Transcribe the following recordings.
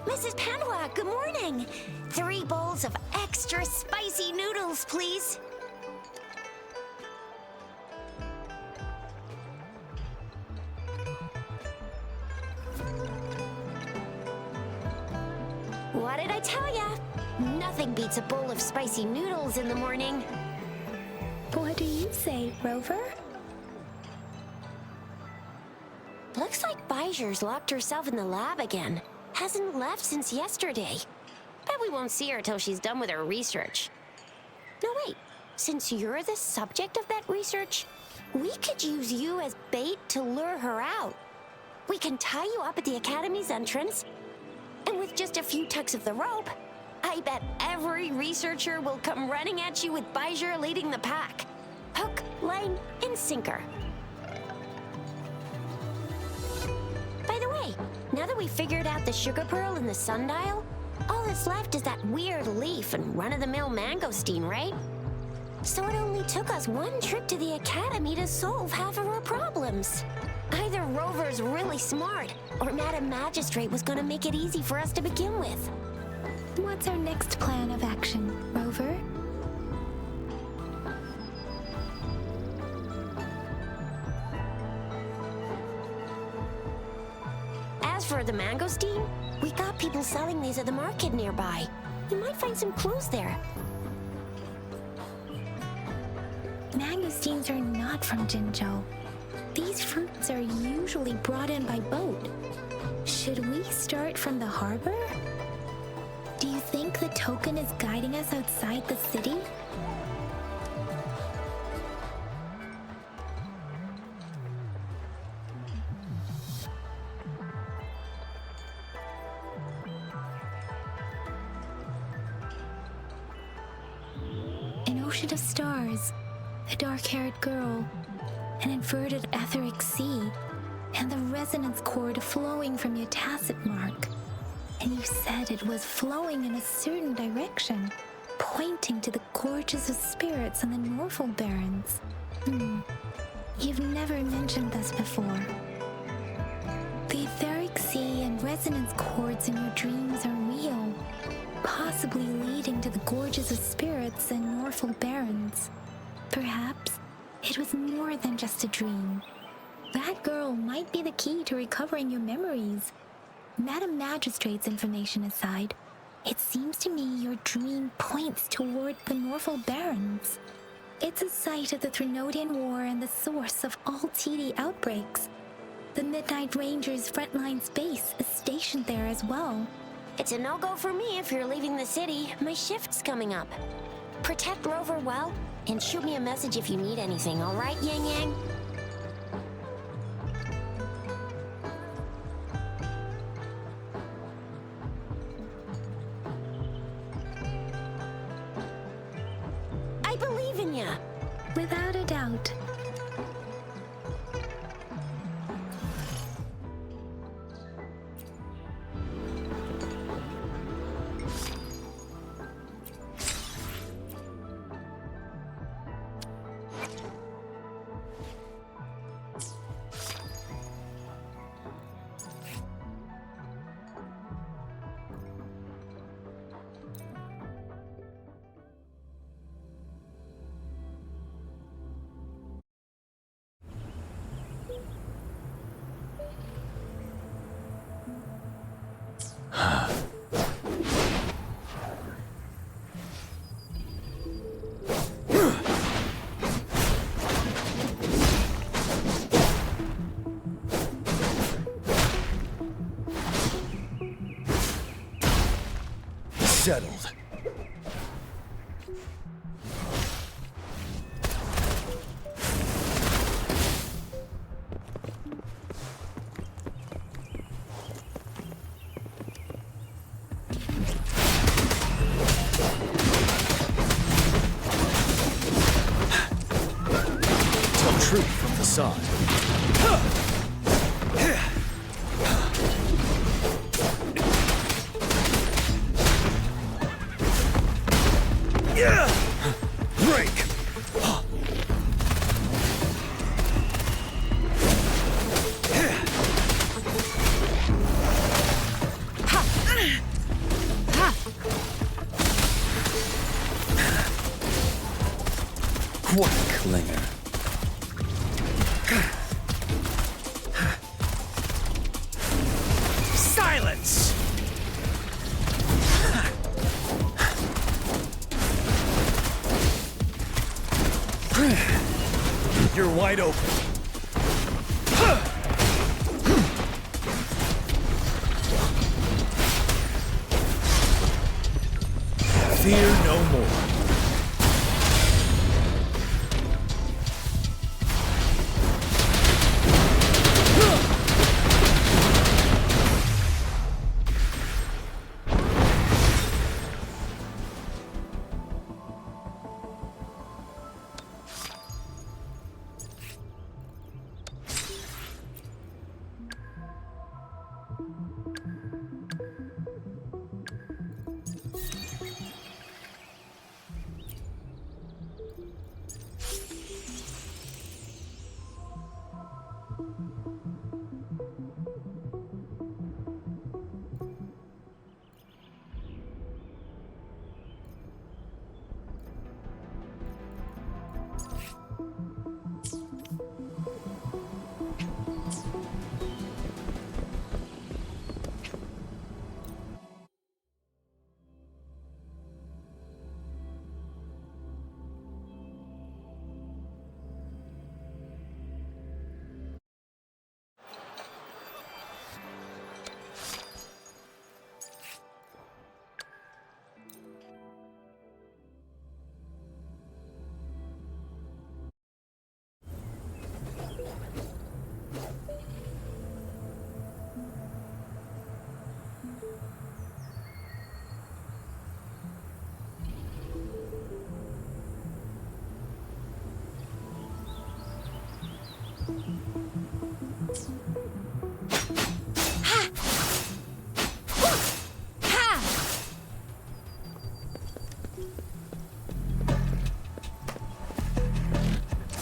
Mrs. Panwa, good morning. 3 bowls of extra spicy noodles, please. What did I tell ya? Nothing beats a bowl of spicy noodles in the morning. What do you say, Rover? Looks like Bijou's locked herself in the lab again. Hasn't left since yesterday. Bet we won't see her till she's done with her research. No, wait. Since you're the subject of that research, we could use you as bait to lure her out. We can tie you up at the Academy's entrance, and with just a few tugs of the rope, I bet every researcher will come running at you with Bijou leading the pack. Hook, line, and sinker. By the way, now that we've figured out the sugar pearl and the sundial, all that's left is that weird leaf and run-of-the-mill mangosteen, right? So it only took us 1 trip to the Academy to solve half of our problems. Either Rover's really smart, or Madam Magistrate was gonna make it easy for us to begin with. What's our next plan of action, Rover? As for the mangosteen, we got people selling these at the market nearby. You might find some clues there. Mangosteens are not from Jinzhou. These fruits are usually brought in by boat. Should we start from the harbor? Do you think the token is guiding us outside the city? An ocean of stars, a dark-haired girl, an inverted etheric sea, and the resonance cord flowing from your tacit mark. And you said it was flowing in a certain direction, pointing to the gorges of spirits on the Norfolk Barrens. You've never mentioned this before. The etheric sea and resonance cords in your dreams are real, possibly leading to the gorges of spirits and Norfolk Barrens. Perhaps it was more than just a dream. That girl might be the key to recovering your memories. Madam Magistrate's information aside, it seems to me your dream points toward the Norfolk Barrens. It's a site of the Threnodian War and the source of all TD outbreaks. The Midnight Rangers' frontline base is stationed there as well. It's a no-go for me if you're leaving the city. My shift's coming up. Protect Rover well, and shoot me a message if you need anything, all right, Yang Yang? I believe in ya. Without a doubt. Settled. Tell truth from the side. Break! You're wide open. Fear no more.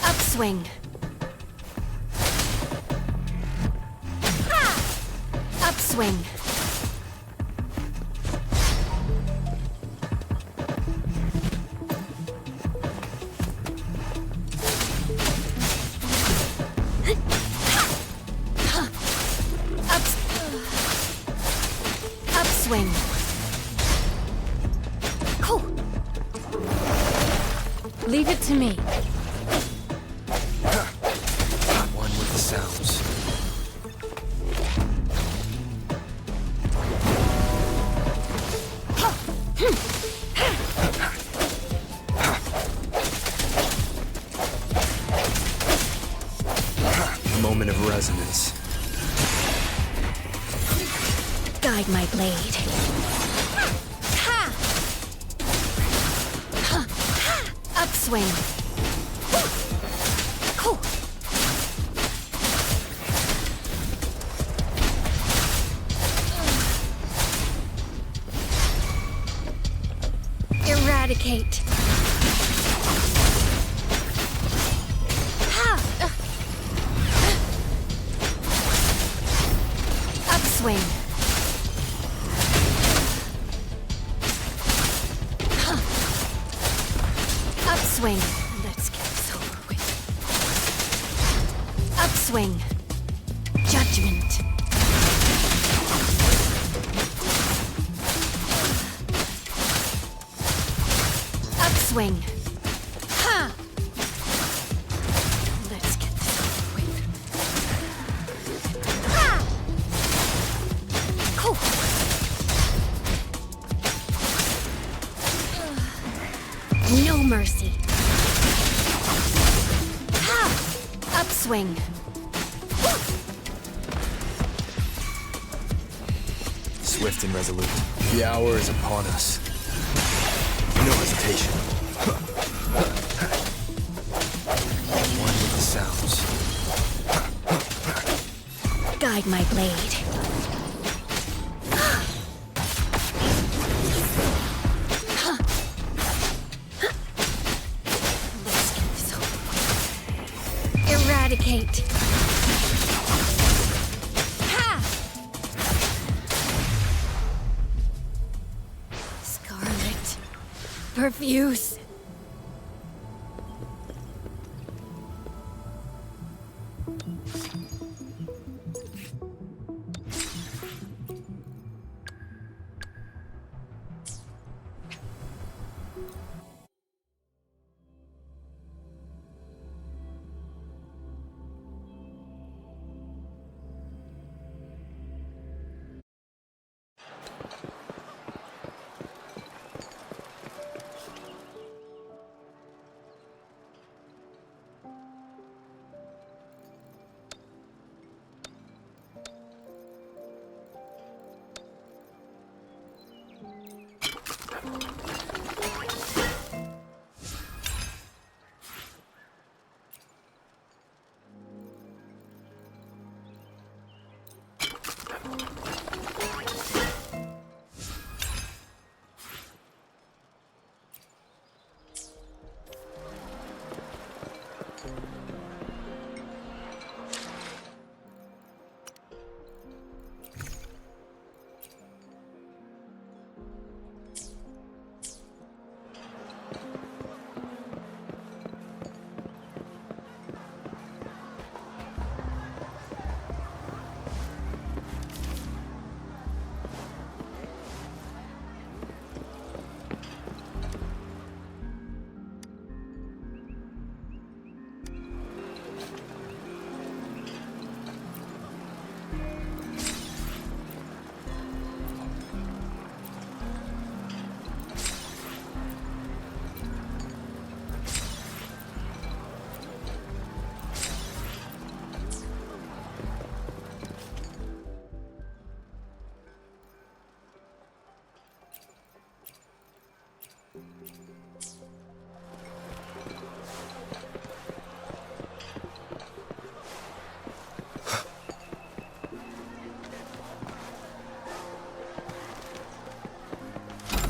Upswing. Upswing. Upswing. Cool. Leave it to me. One with the sounds. Moment of resonance. Guide my blade. Ha! Upswing. Cool. Eradicate. Upswing. Upswing. Let's get this over with. Upswing. Judgment. Upswing. Ha! Let's get this over with. Ha! Cool. No mercy. Ha! Upswing. Swift and resolute. The hour is upon us. No hesitation. One with the sounds. Guide my blade. Let's get this over with. Eradicate. Ha! Scarlet. Perfuse.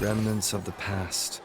Remnants of the past.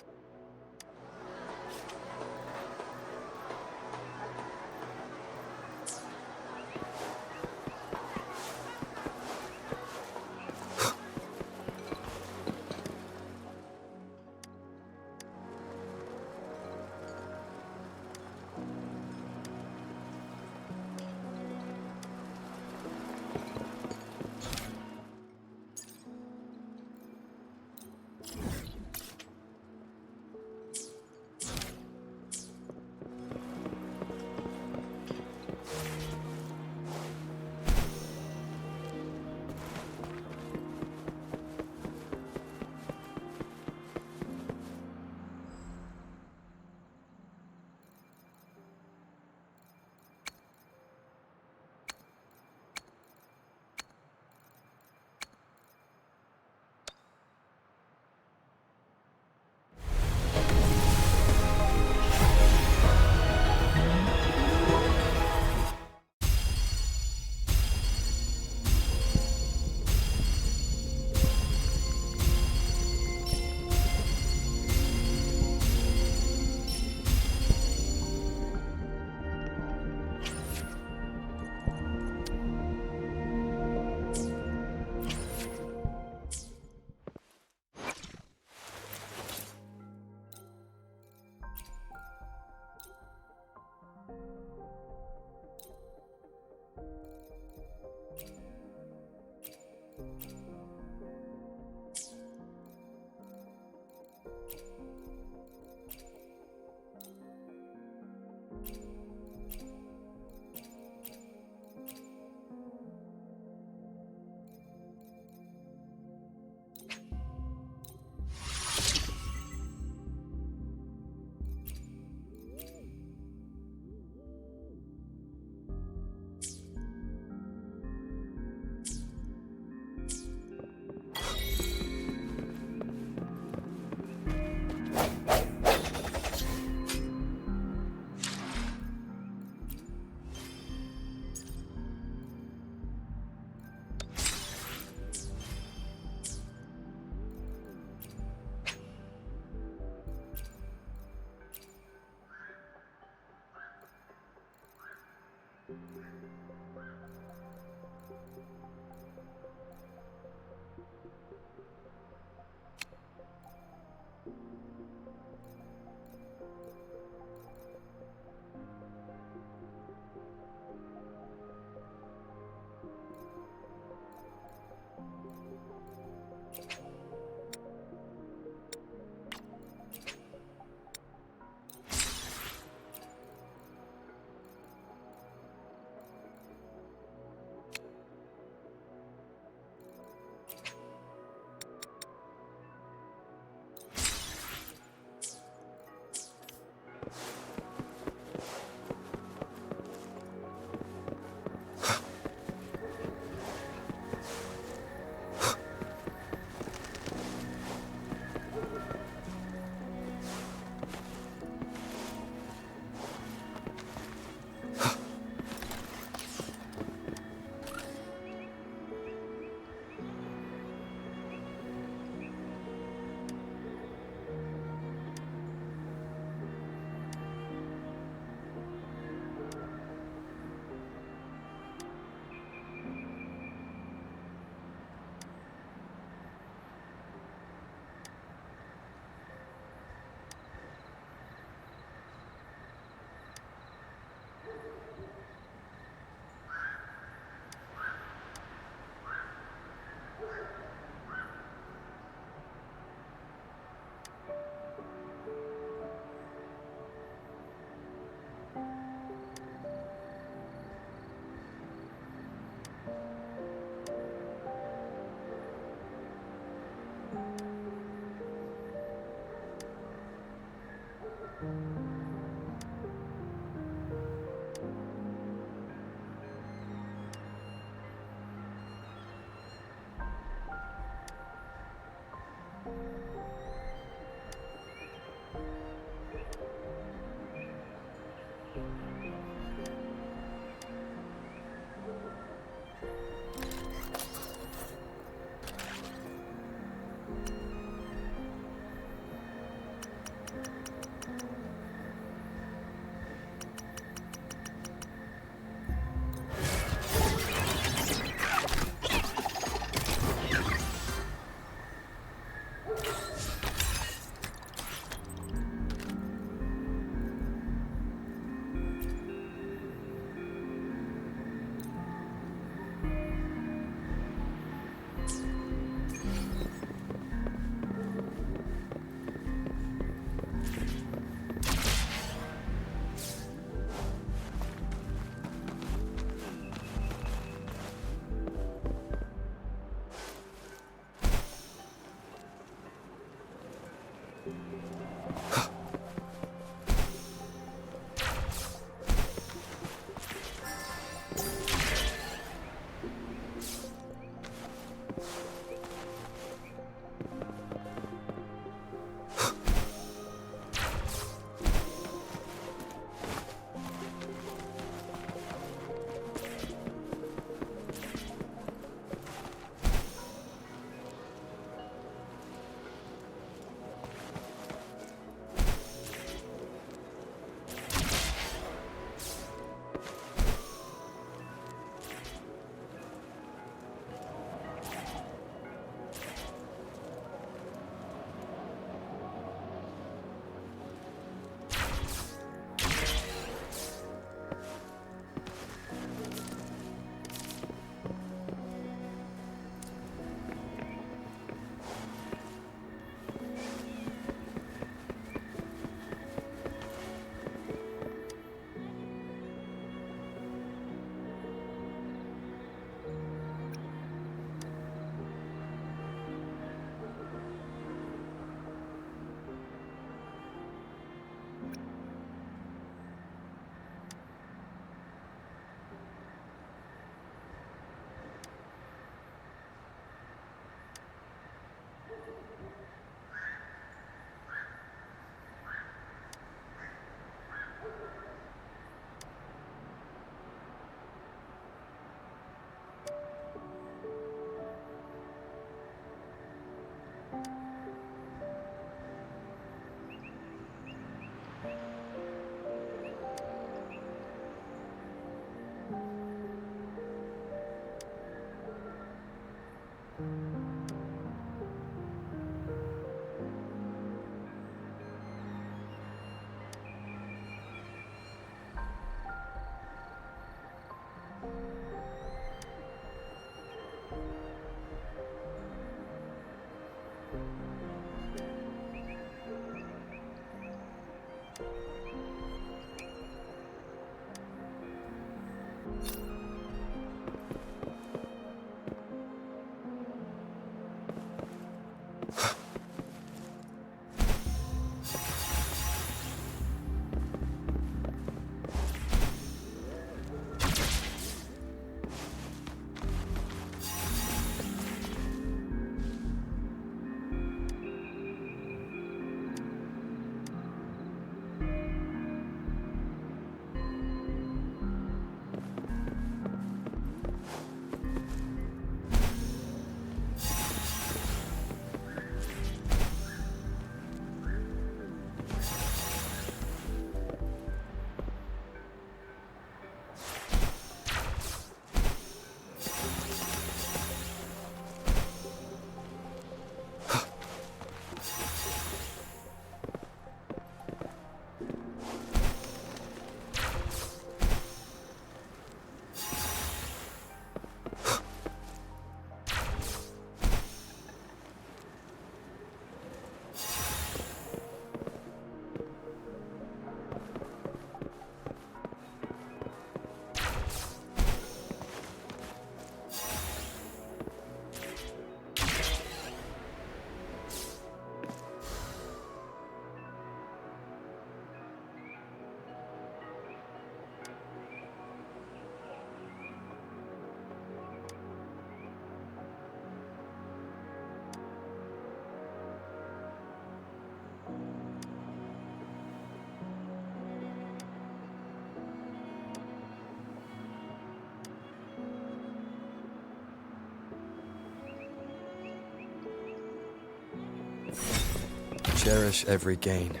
Cherish every gain.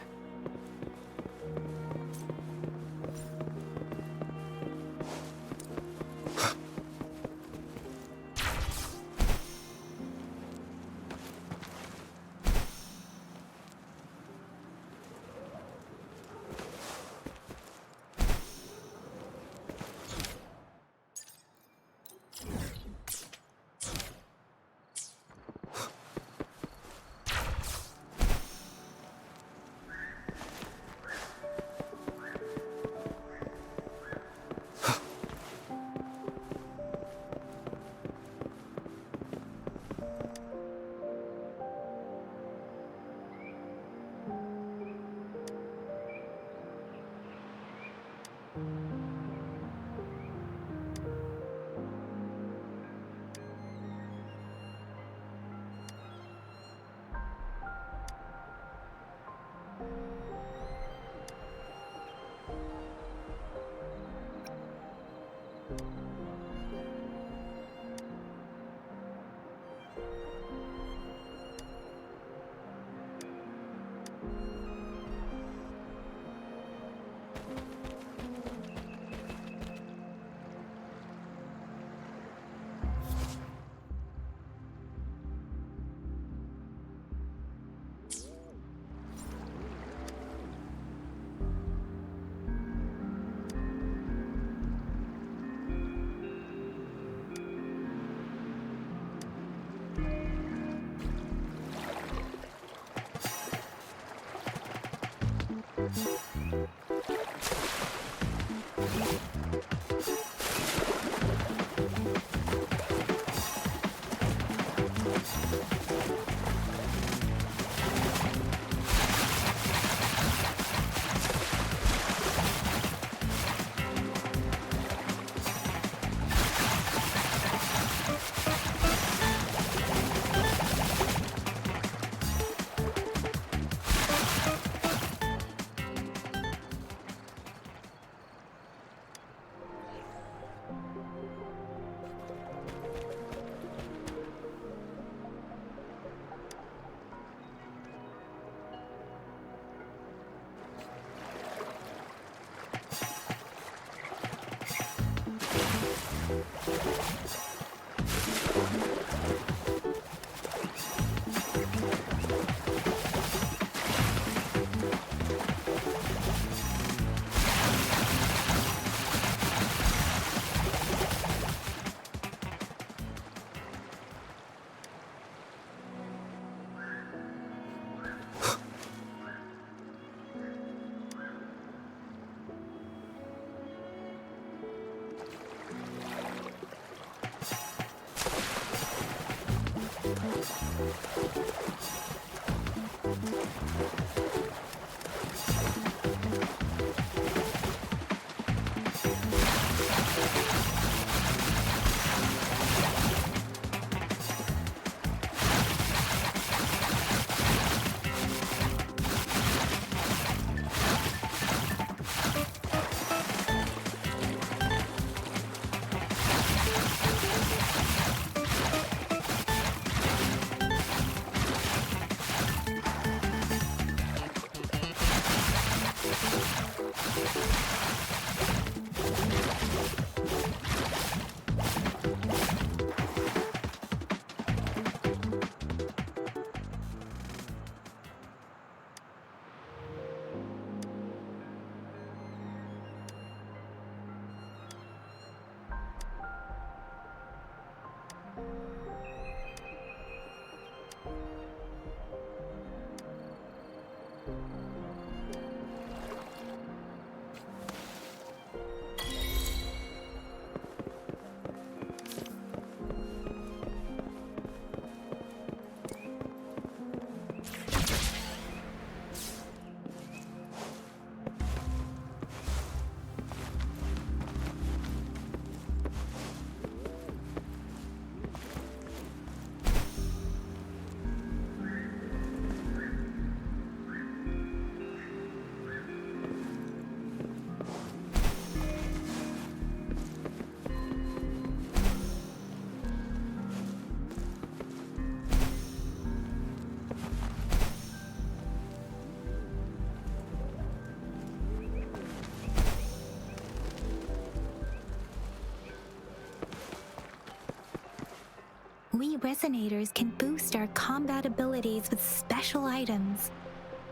we Resonators can boost our combat abilities with special items.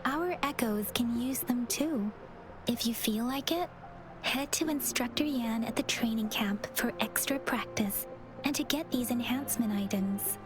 Our Echoes can use them too. If you feel like it, head to Instructor Yan at the training camp for extra practice and to get these enhancement items.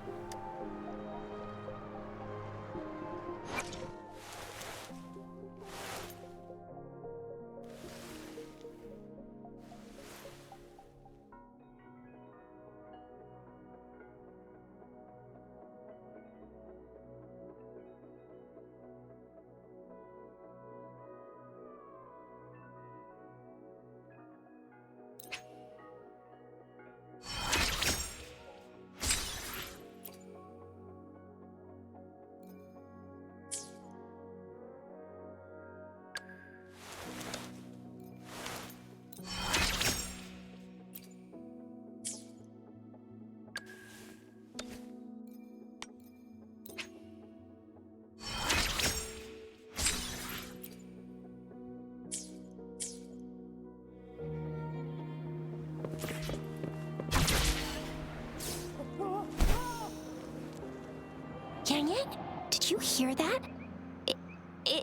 Yang Yang, did you hear that?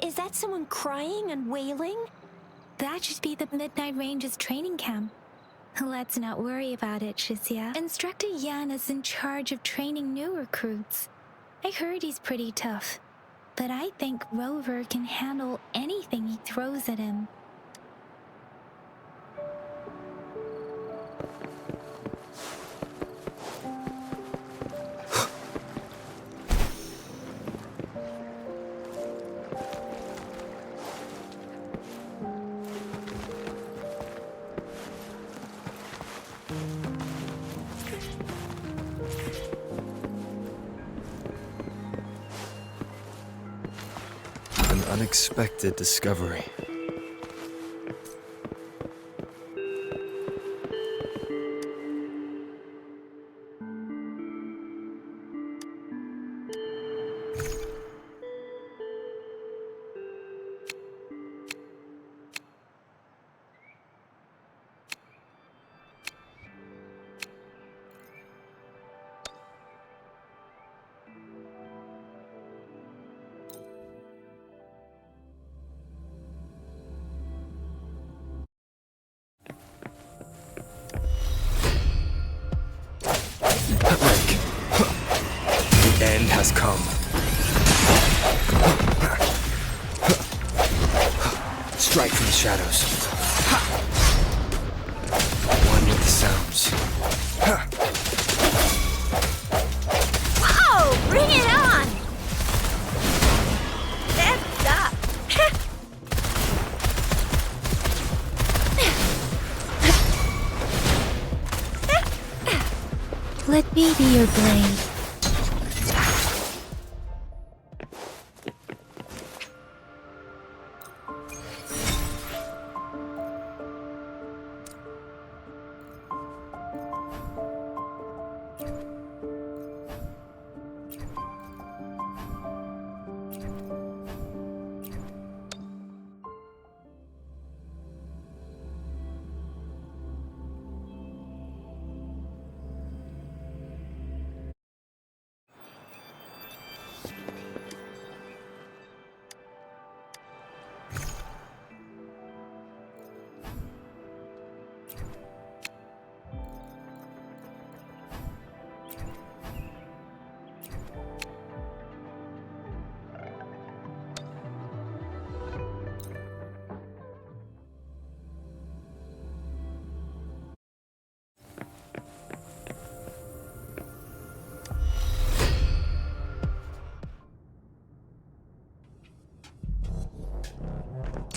Is that someone crying and wailing? That should be the Midnight Range's training camp. Let's not worry about it, Shisia. Instructor Yan is in charge of training new recruits. I heard he's pretty tough, but I think Rover can handle anything he throws at him. An unexpected discovery. The end has come. Strike from the shadows. One with the sounds. Whoa! Bring it on! That's up! Let me be your blade.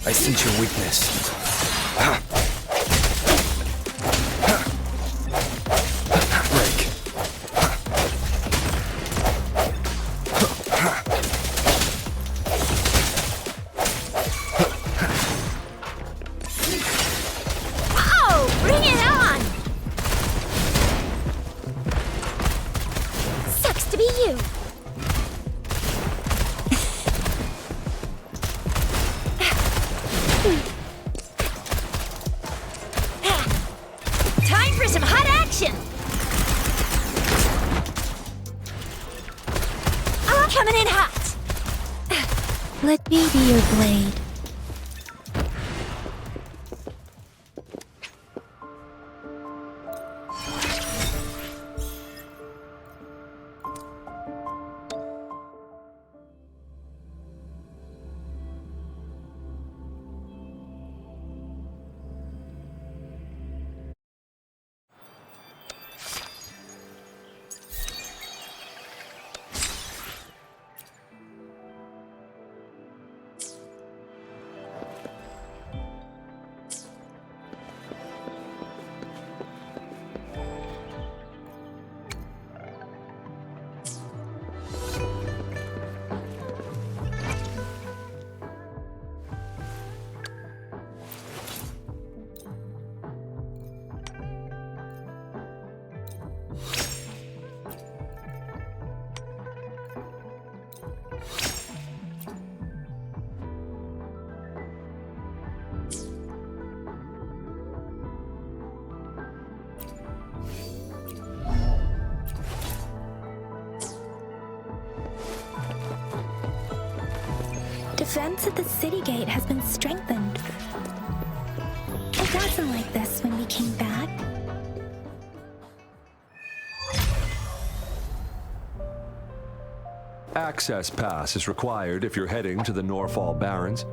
I sense your weakness. Break. Whoa! Bring it on! Sucks to be you. Time for some hot action! Coming in hot! Let me be your blade. Defense at the city gate has been strengthened. It wasn't like this when we came back. Access pass is required if you're heading to the Norfall Barrens.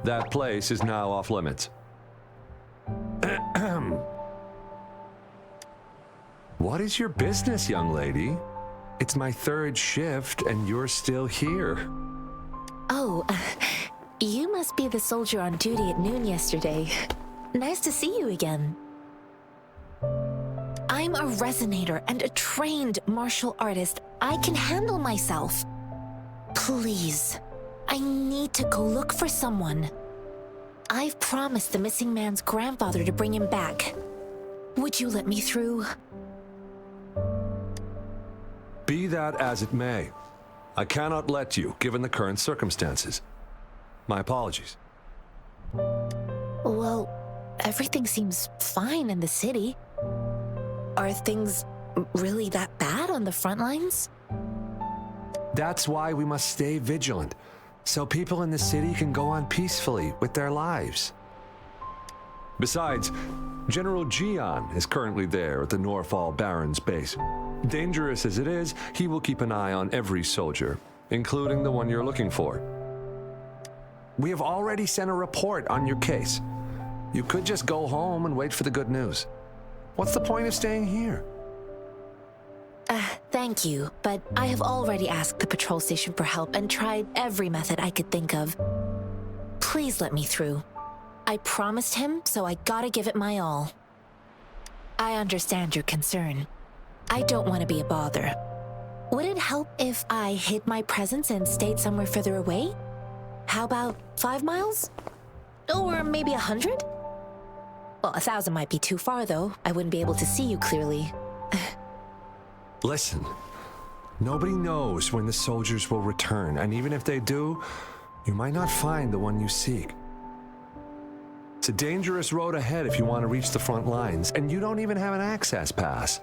That place is now off limits. What is your business, young lady? It's my third shift and you're still here. Oh, you must be the soldier on duty at noon yesterday. Nice to see you again. I'm a Resonator and a trained martial artist. I can handle myself. Please, I need to go look for someone. I've promised the missing man's grandfather to bring him back. Would you let me through? Be that as it may, I cannot let you, given the current circumstances. My apologies. Well, everything seems fine in the city. Are things really that bad on the front lines? That's why we must stay vigilant, so people in the city can go on peacefully with their lives. Besides, General Gian is currently there at the Norfall Barrens base. Dangerous as it is, he will keep an eye on every soldier, including the one you're looking for. We have already sent a report on your case. You could just go home and wait for the good news. What's the point of staying here? Thank you, but I have already asked the patrol station for help and tried every method I could think of. Please let me through. I promised him, so I gotta give it my all. I understand your concern. I don't want to be a bother. Would it help if I hid my presence and stayed somewhere further away? How about 5 miles? Or maybe 100? Well, 1,000 might be too far, though. I wouldn't be able to see you clearly. Listen, nobody knows when the soldiers will return, and even if they do, you might not find the one you seek. It's a dangerous road ahead if you want to reach the front lines, and you don't even have an access pass.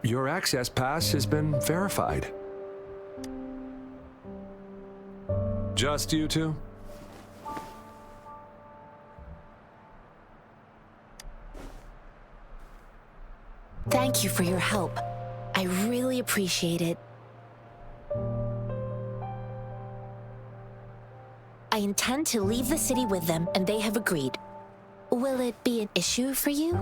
Your access pass has been verified. Just you two? Thank you for your help. I really appreciate it. I intend to leave the city with them, and they have agreed. Will it be an issue for you?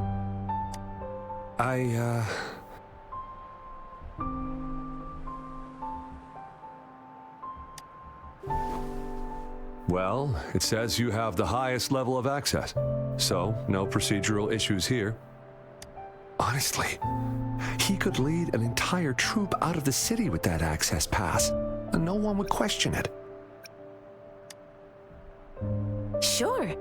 Well, it says you have the highest level of access, so no procedural issues here. Honestly, he could lead an entire troop out of the city with that access pass, and no one would question it. Sure.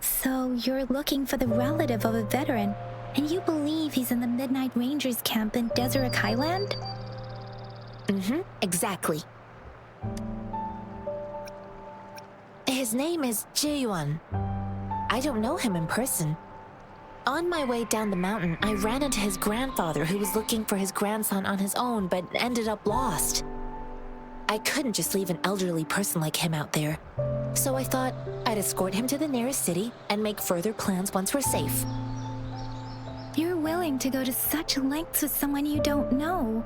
So you're looking for the relative of a veteran, and you believe he's in the Midnight Rangers camp in Deseret Highland? Exactly. His name is Ji-yuan. I don't know him in person. On my way down the mountain, I ran into his grandfather who was looking for his grandson on his own but ended up lost. I couldn't just leave an elderly person like him out there, so I thought I'd escort him to the nearest city and make further plans once we're safe. You're willing to go to such lengths with someone you don't know.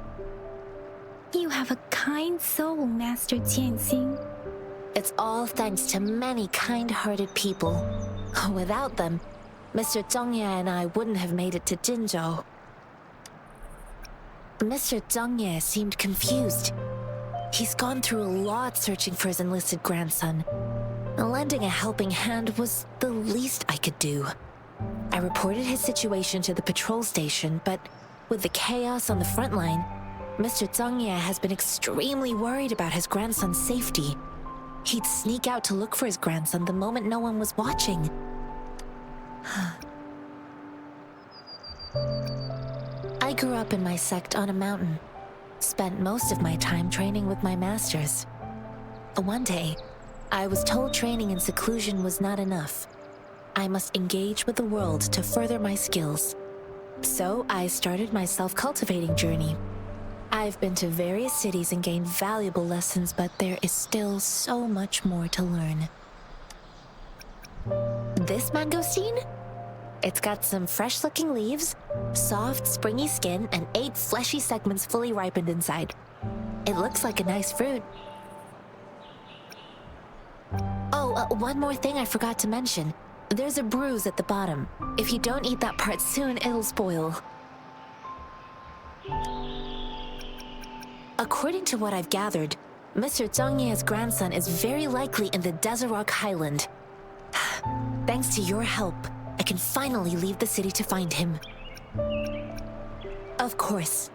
You have a kind soul, Master Tianxing. It's all thanks to many kind-hearted people. Without them, Mr. Zhongye and I wouldn't have made it to Jinzhou. Mr. Zhongye seemed confused. He's gone through a lot searching for his enlisted grandson. Lending a helping hand was the least I could do. I reported his situation to the patrol station, but with the chaos on the front line, Mr. Zhongye has been extremely worried about his grandson's safety. He'd sneak out to look for his grandson the moment no one was watching. I grew up in my sect on a mountain. Spent most of my time training with my masters. One day, I was told training in seclusion was not enough. I must engage with the world to further my skills. So I started my self-cultivating journey. I've been to various cities and gained valuable lessons, but there is still so much more to learn. This mangosteen? It's got some fresh-looking leaves, soft, springy skin, and 8 fleshy segments fully ripened inside. It looks like a nice fruit. Oh, one more thing I forgot to mention. There's a bruise at the bottom. If you don't eat that part soon, it'll spoil. According to what I've gathered, Mr. Zhongye's grandson is very likely in the Desert Rock Highland. Thanks to your help, I can finally leave the city to find him. Of course.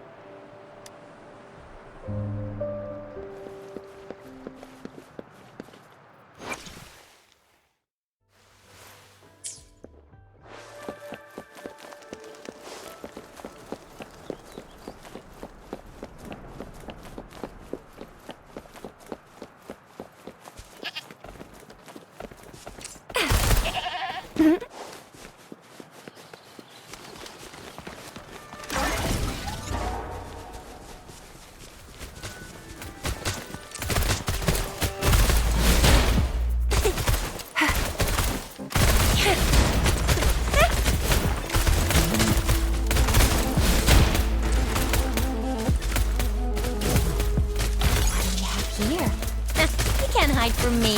From me.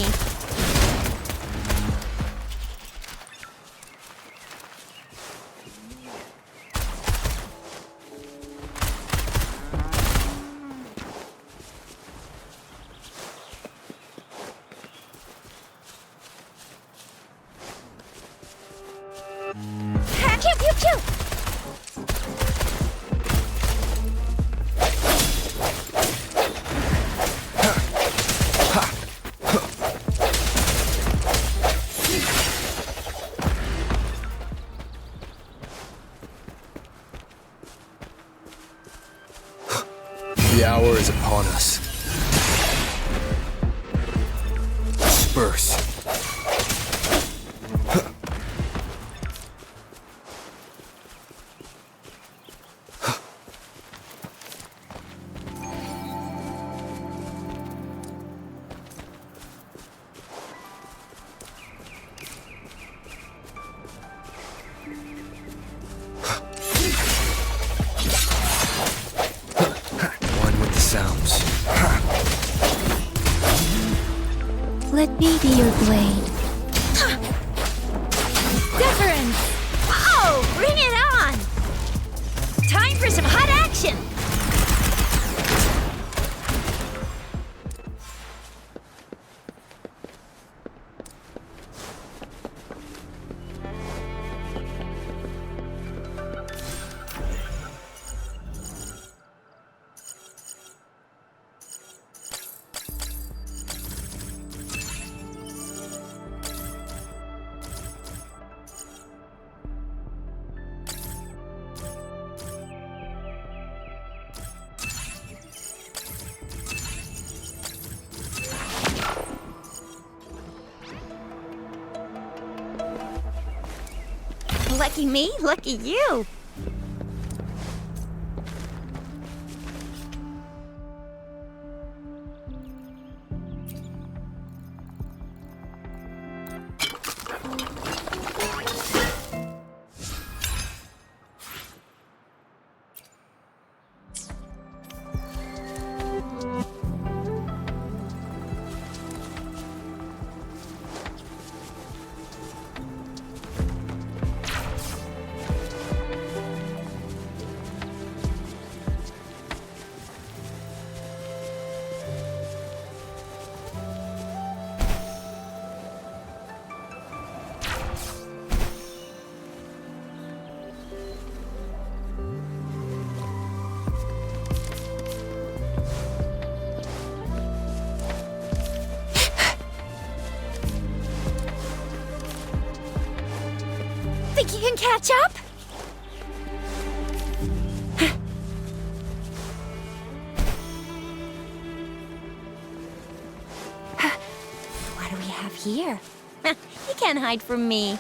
Pew, pew, pew. The hour is upon us. Disperse. Sounds. Let me be your blade. Difference! Oh, bring it on! Time for some hot action! Lucky me, lucky you. Think you can catch up? What do we have here? You can't hide from me.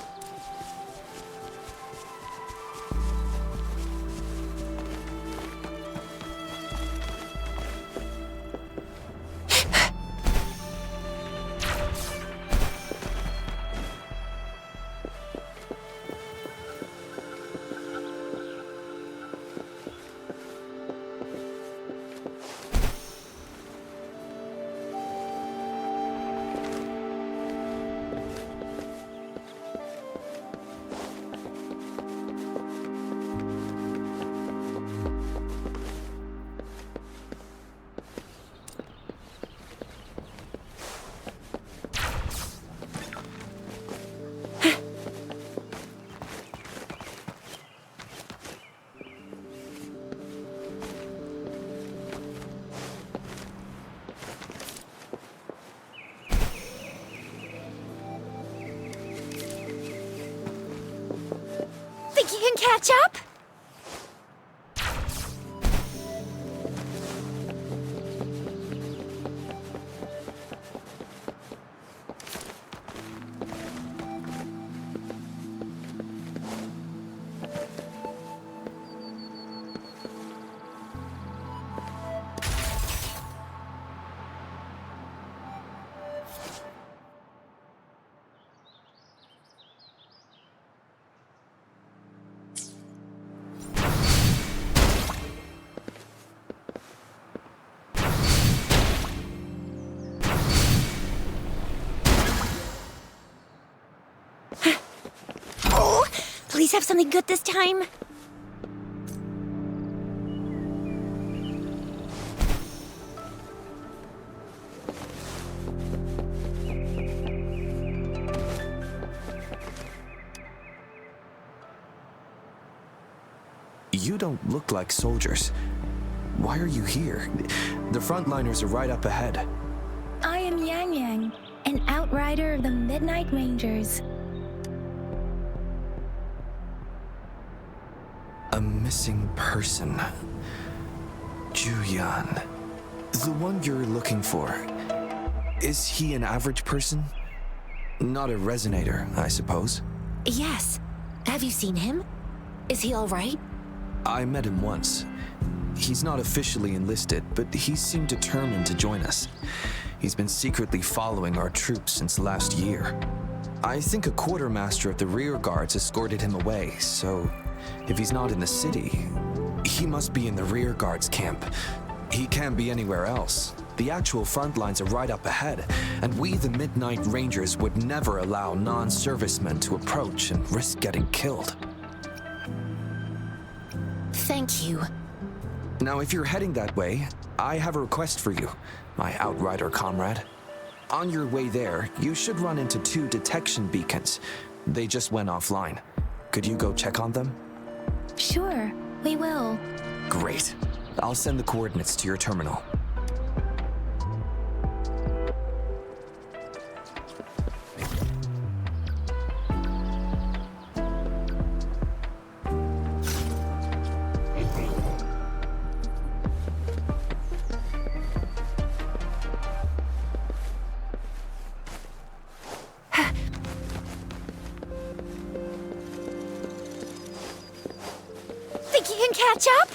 Think you can catch up? Please have something good this time. You don't look like soldiers. Why are you here? The frontliners are right up ahead. I am Yang Yang, an outrider of the Midnight Rangers. A missing person. Juyan. The one you're looking for. Is he an average person? Not a resonator, I suppose. Yes. Have you seen him? Is he all right? I met him once. He's not officially enlisted, but he seemed determined to join us. He's been secretly following our troops since last year. I think a quartermaster of the rear guards escorted him away, so if he's not in the city, he must be in the rear guards camp. He can't be anywhere else. The actual front lines are right up ahead, and we, the Midnight Rangers, would never allow non-servicemen to approach and risk getting killed. Thank you. Now, if you're heading that way, I have a request for you, my outrider comrade. On your way there, you should run into 2 detection beacons. They just went offline. Could you go check on them? Sure, we will. Great. I'll send the coordinates to your terminal. Think you can catch up?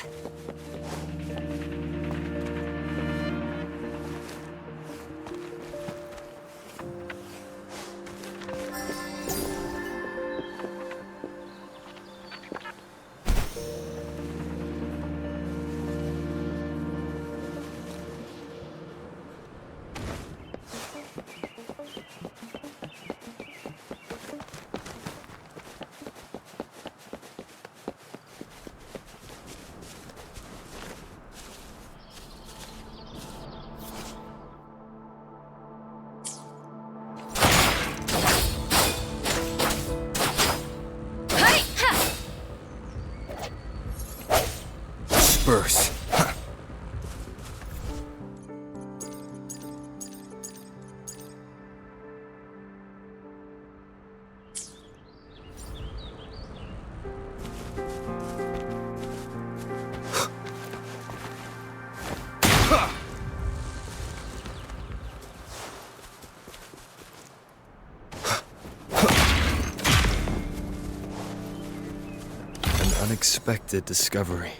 Spurs. An unexpected discovery.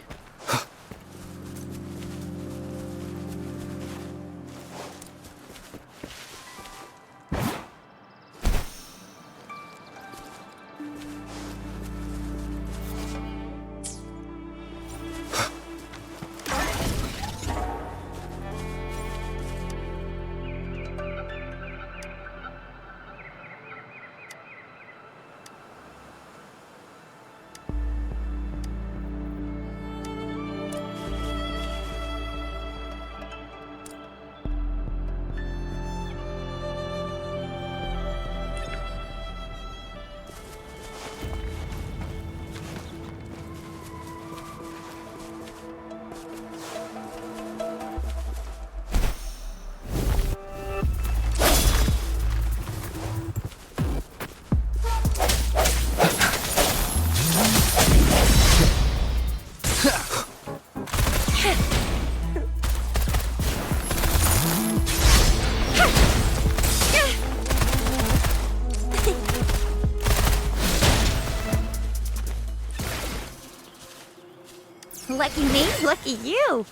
Lucky me, lucky you.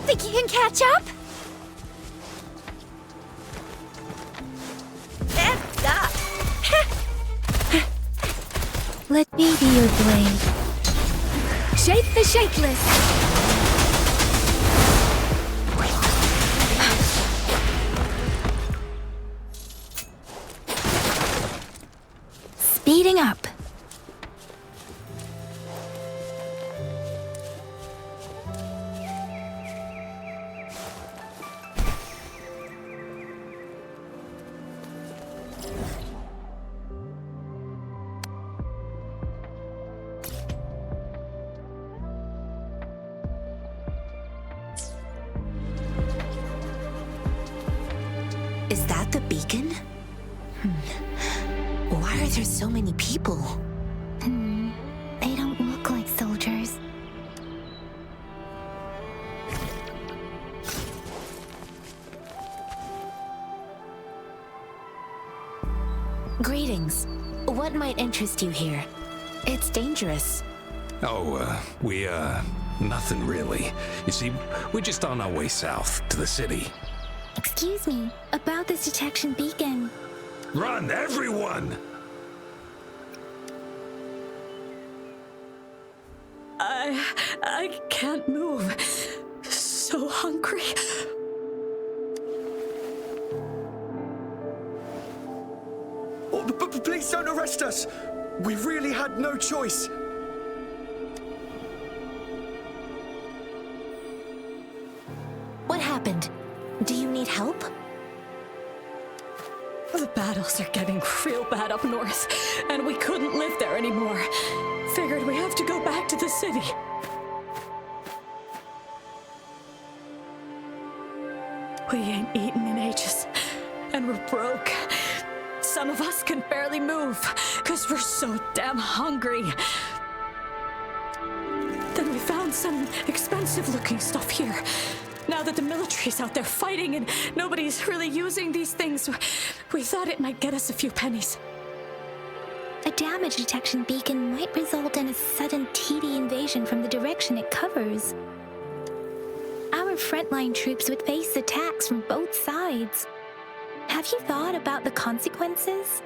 Think you can catch up? Let me be your blade. Shake the shakeless! Speeding up. Is that the beacon? Why are there so many people? They don't look like soldiers. Greetings. What might interest you here? It's dangerous. Nothing really. You see, we're just on our way south to the city. Excuse me, about this detection beacon. Run, everyone! I can't move. So hungry. Please don't arrest us! We really had no choice. What happened? Do you need help? The battles are getting real bad up north, and we couldn't live there anymore. Figured we have to go back to the city. We ain't eaten in ages, and we're broke. Some of us can barely move, because we're so damn hungry. Then we found some expensive-looking stuff here. Now that the military's out there fighting and nobody's really using these things, we thought it might get us a few pennies. A damage detection beacon might result in a sudden TD invasion from the direction it covers. Our frontline troops would face attacks from both sides. Have you thought about the consequences?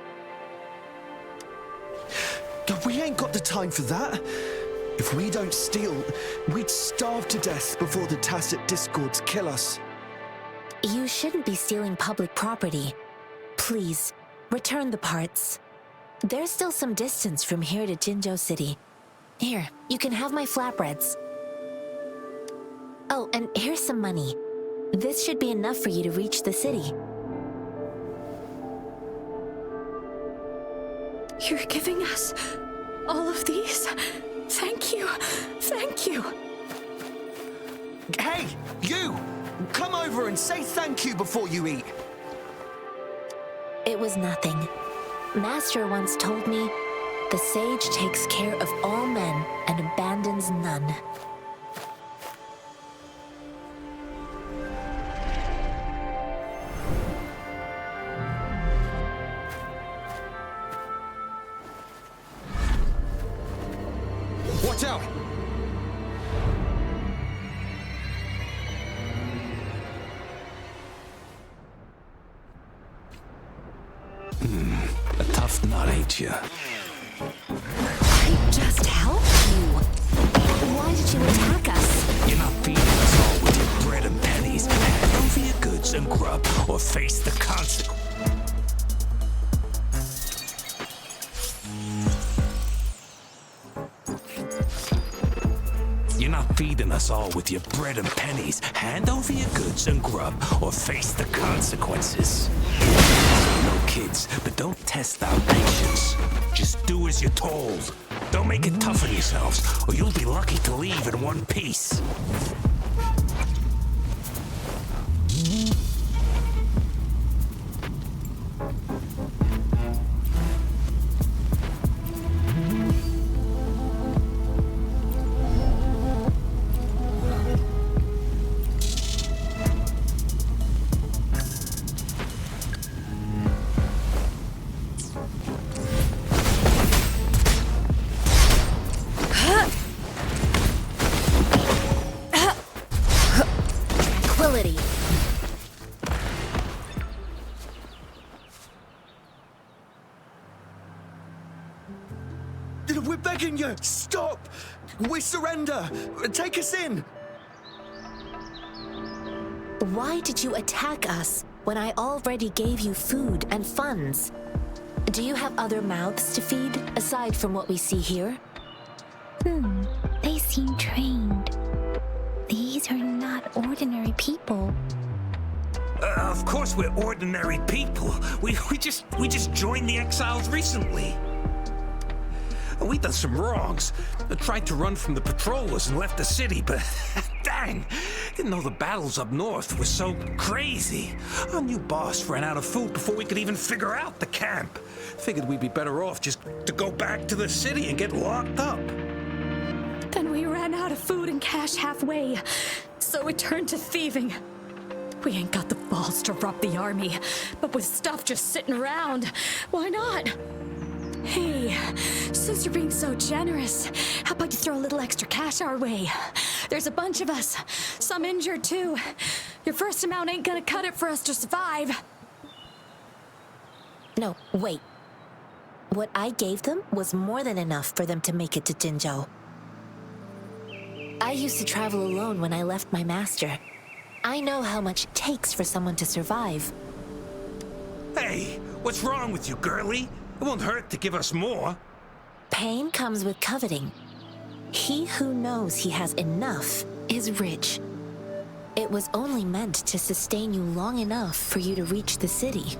We ain't got the time for that. If we don't steal, we'd starve to death before the tacit discords kill us. You shouldn't be stealing public property. Please, return the parts. There's still some distance from here to Jinzhou City. Here, you can have my flatbreads. Oh, and here's some money. This should be enough for you to reach the city. You're giving us all of these? Thank you. Thank you. Hey, you! Come over and say thank you before you eat. It was nothing. Master once told me, the sage takes care of all men and abandons none. Watch out! A tough nut, ain't ya? I just helped you. Why did you attack us? You're not feeding us all with your bread and pennies. Hand over your goods and grub, or face the consequences. You're not feeding us all with your bread and pennies. Hand over your goods and grub, or face the consequences. No kids, but don't test our patience. Just do as you're told. Don't make it tough on yourselves, or you'll be lucky to leave in one piece. Tranquility. We're begging you! Stop! We surrender! Take us in! Why did you attack us when I already gave you food and funds? Do you have other mouths to feed aside from what we see here? They seem trained. These are not ordinary people. Of course we're ordinary people. We just joined the exiles recently. We done some wrongs. Tried to run from the patrollers and left the city, but dang, didn't know the battles up north were so crazy. Our new boss ran out of food before we could even figure out the camp. Figured we'd be better off just to go back to the city and get locked up. Then we ran out of food and cash halfway, so we turned to thieving. We ain't got the balls to rob the army, but with stuff just sitting around, why not? Hey, since you're being so generous, how about you throw a little extra cash our way? There's a bunch of us, some injured too. Your first amount ain't gonna cut it for us to survive. No, wait. What I gave them was more than enough for them to make it to Jinzhou. I used to travel alone when I left my master. I know how much it takes for someone to survive. Hey, what's wrong with you, girlie? It won't hurt to give us more. Pain comes with coveting. He who knows he has enough is rich. It was only meant to sustain you long enough for you to reach the city.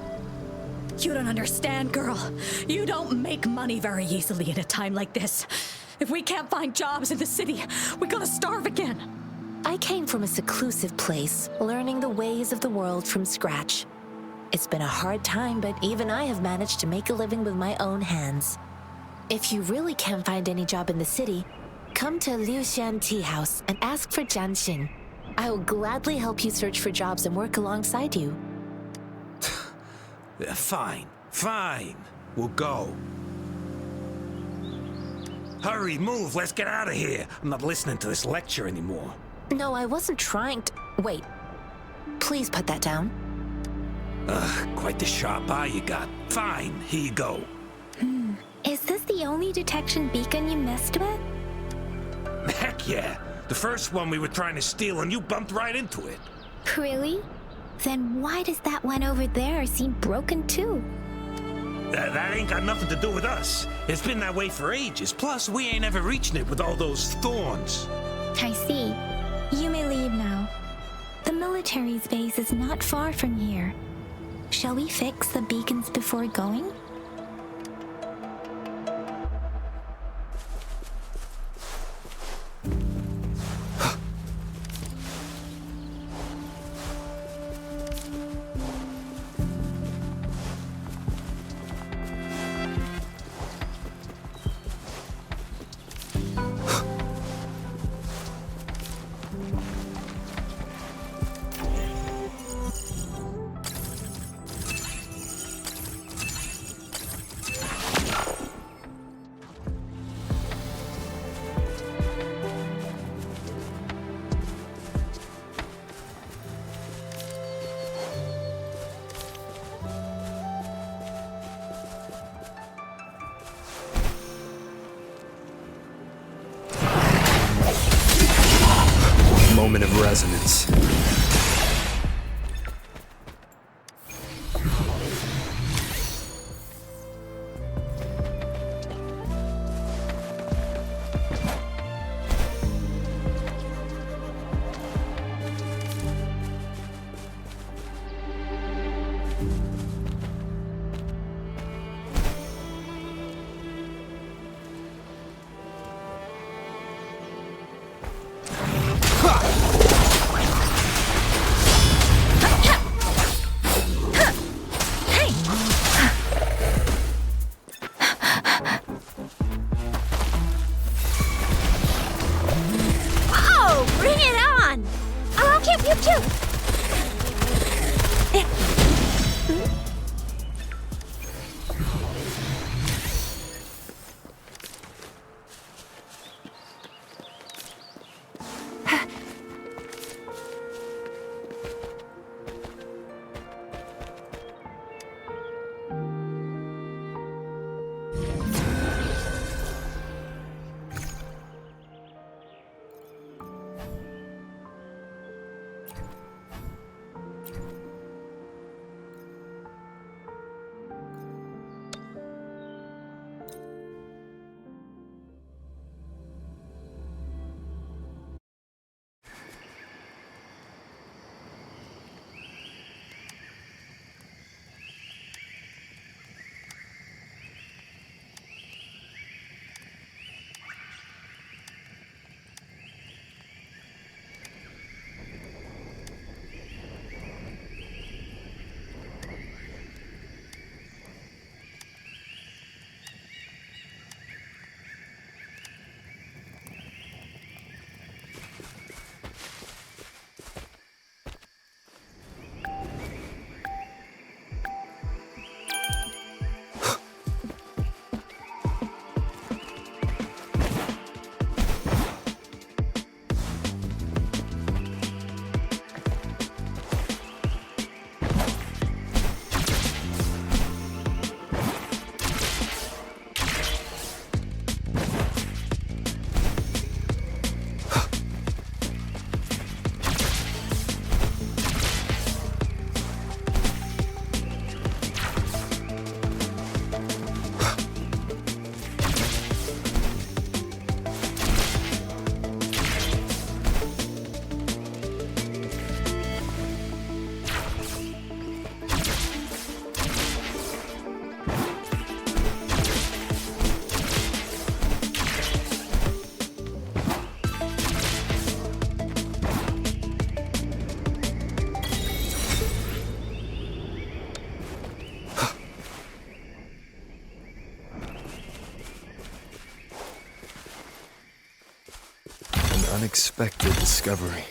You don't understand, girl. You don't make money very easily in a time like this. If we can't find jobs in the city, we're gonna starve again. I came from a seclusive place, learning the ways of the world from scratch. It's been a hard time, but even I have managed to make a living with my own hands. If you really can't find any job in the city, come to Liu Xian Tea House and ask for Jian Xin. I will gladly help you search for jobs and work alongside you. Yeah, fine. We'll go. Hurry, move, let's get out of here. I'm not listening to this lecture anymore. No, I wasn't trying to... Wait. Please put that down. Quite the sharp eye you got. Fine, here you go. Is this the only detection beacon you messed with? Heck yeah. The first one we were trying to steal and you bumped right into it. Really? Then why does that one over there seem broken too? That ain't got nothing to do with us. It's been that way for ages. Plus, we ain't ever reaching it with all those thorns. I see. You may leave now. The military's base is not far from here. Shall we fix the beacons before going? Moment of resonance. unexpected discovery.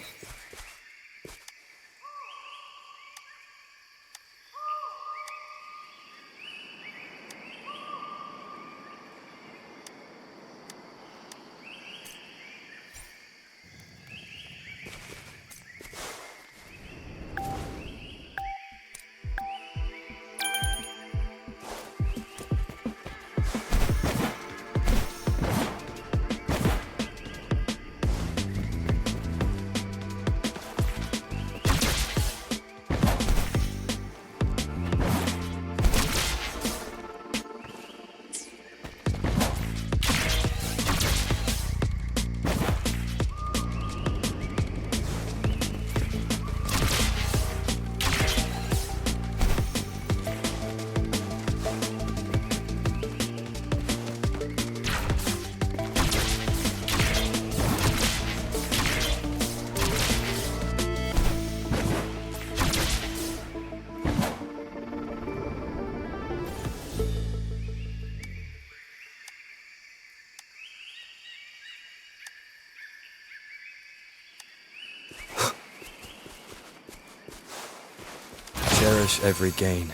Cherish every gain.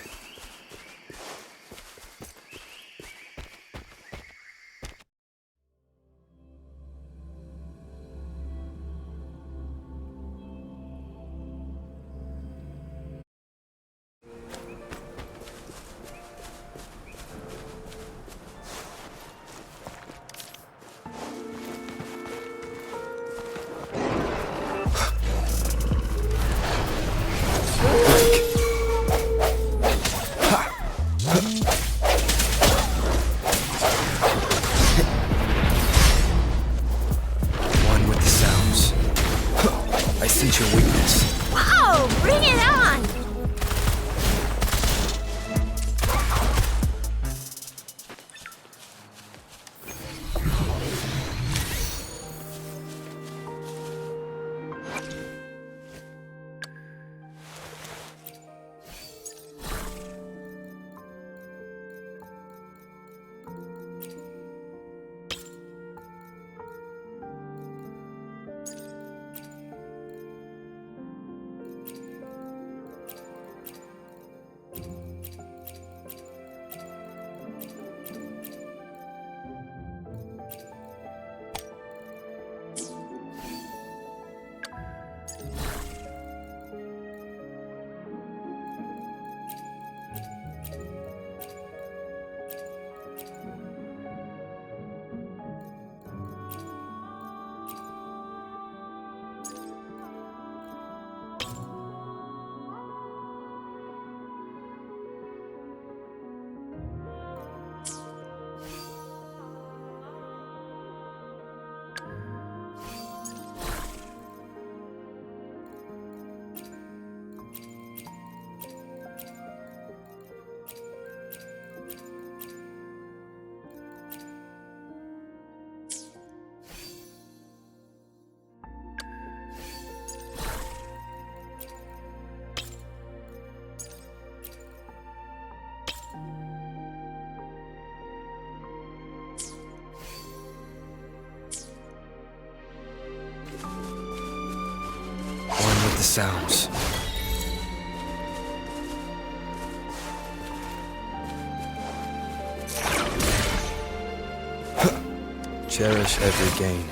Whoa! Bring it on! One with the sounds. Cherish every gain.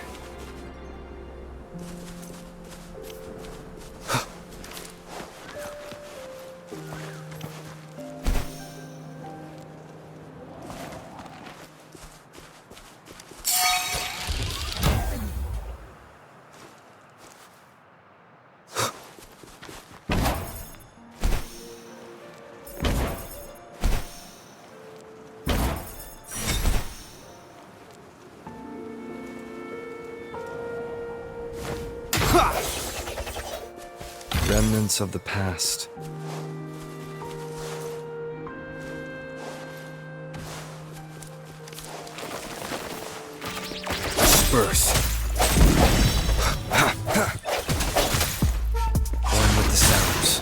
Remnants of the past. Disperse. One with the sounds.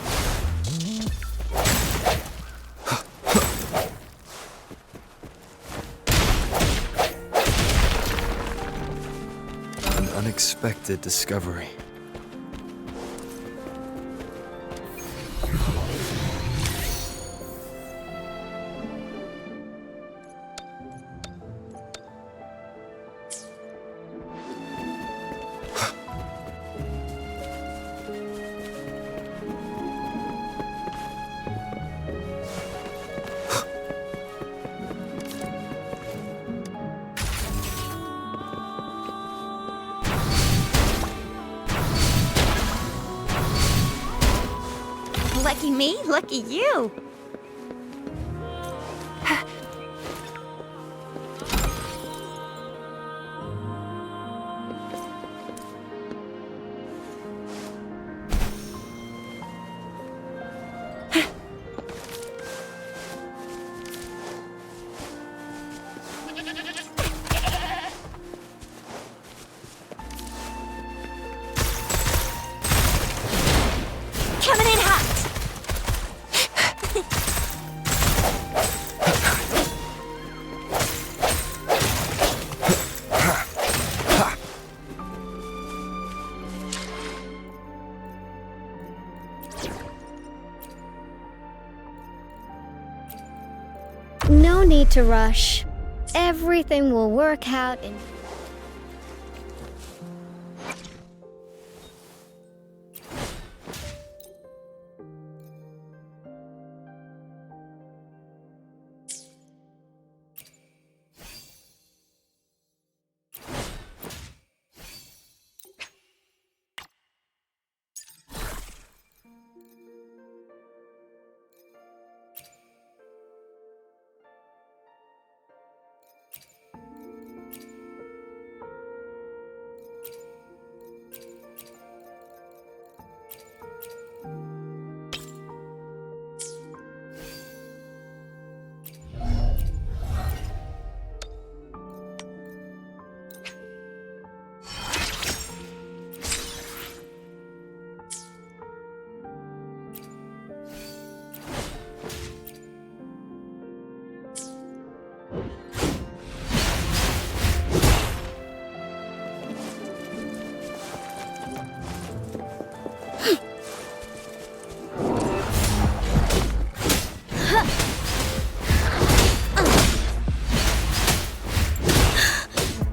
An unexpected discovery. Lucky me, lucky you. Coming in hot. No need to rush. Everything will work out in...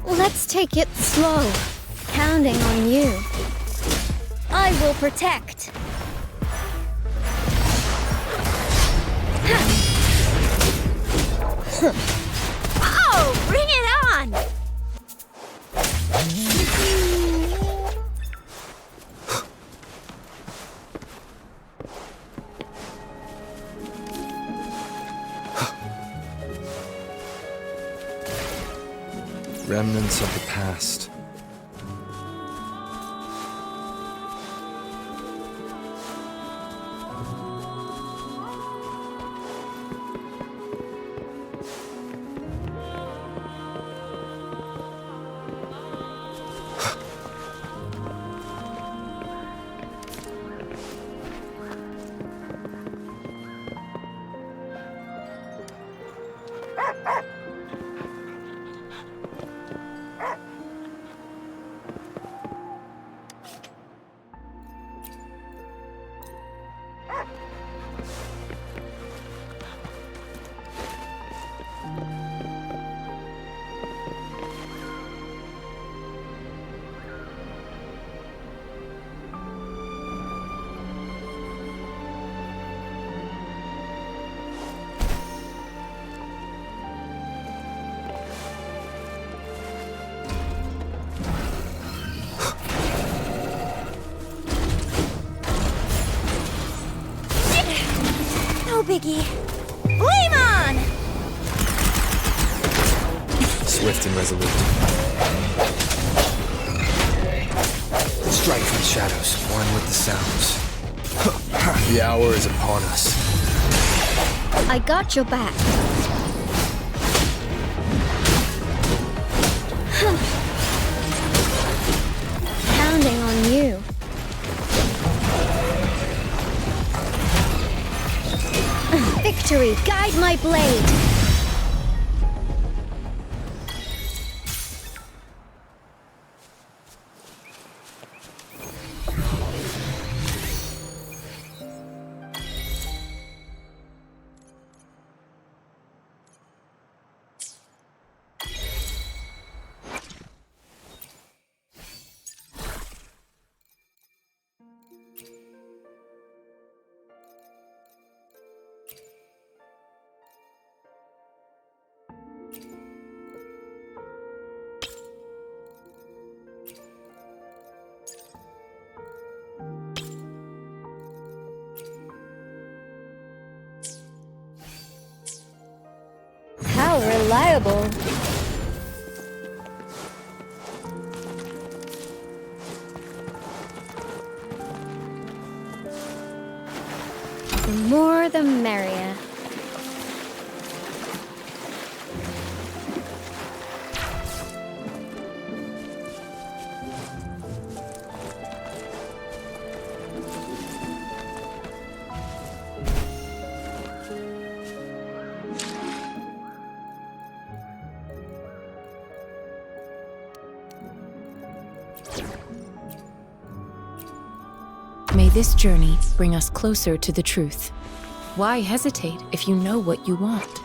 Let's take it slow. Counting on you. I will protect. Oh, bring it on! Remnants of the past. No biggie. Flame on! Swift and resolute. Strike from the shadows, one with the sounds. The hour is upon us. I got your back. Counting on you. Victory, guide my blade. How reliable. The more the merrier. May this journey bring us closer to the truth. Why hesitate if you know what you want?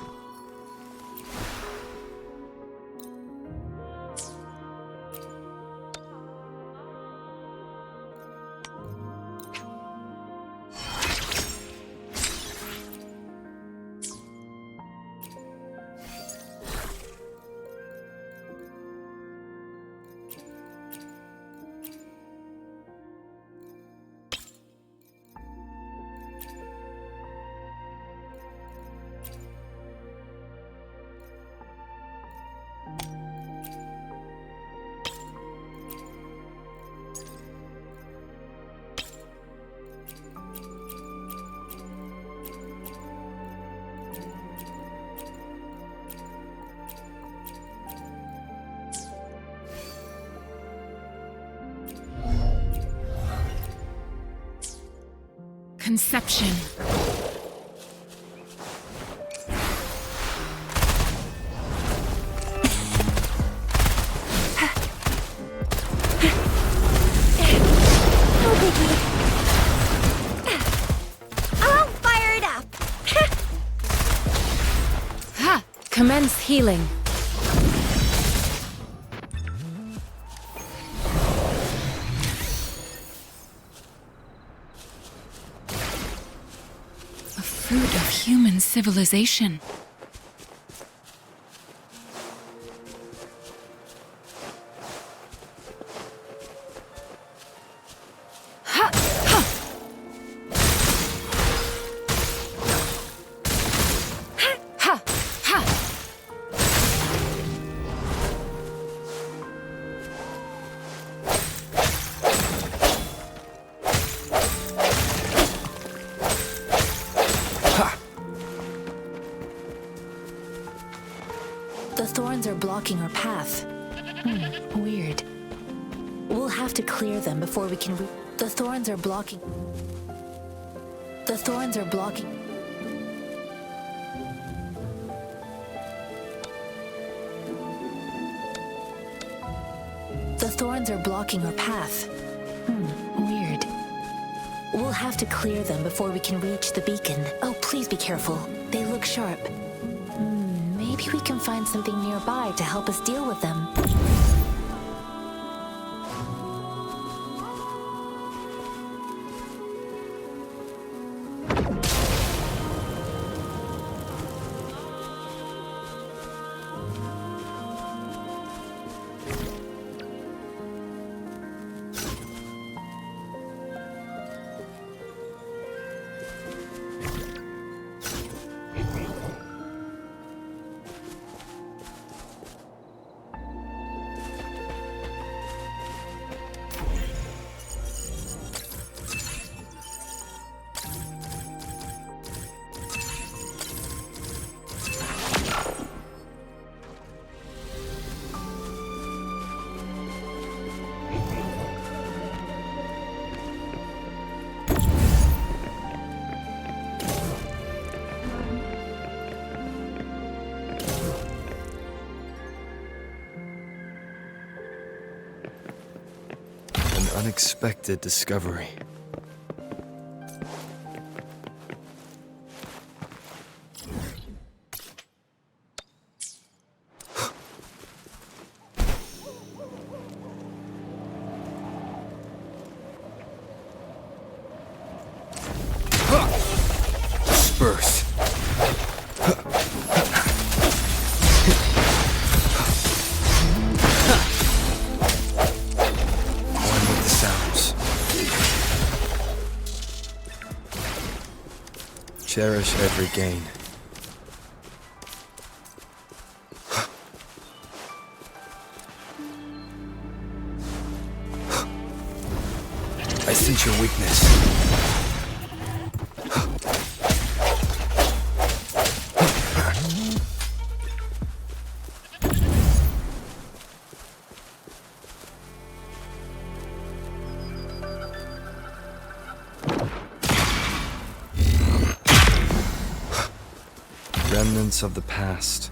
Conception. I'll fire it up. Ha! Commence healing. Fruit of human civilization. Ha! Ha! Ha! Ha! The thorns are blocking our path. Weird. We'll have to clear them before we can The thorns are blocking. The thorns are blocking. The thorns are blocking our path. Weird. We'll have to clear them before we can reach the beacon. Oh, please be careful. They look sharp. Maybe we can find something nearby to help us deal with them. Unexpected discovery. Disperse. Cherish every gain. I sense your weakness. Remnants of the past.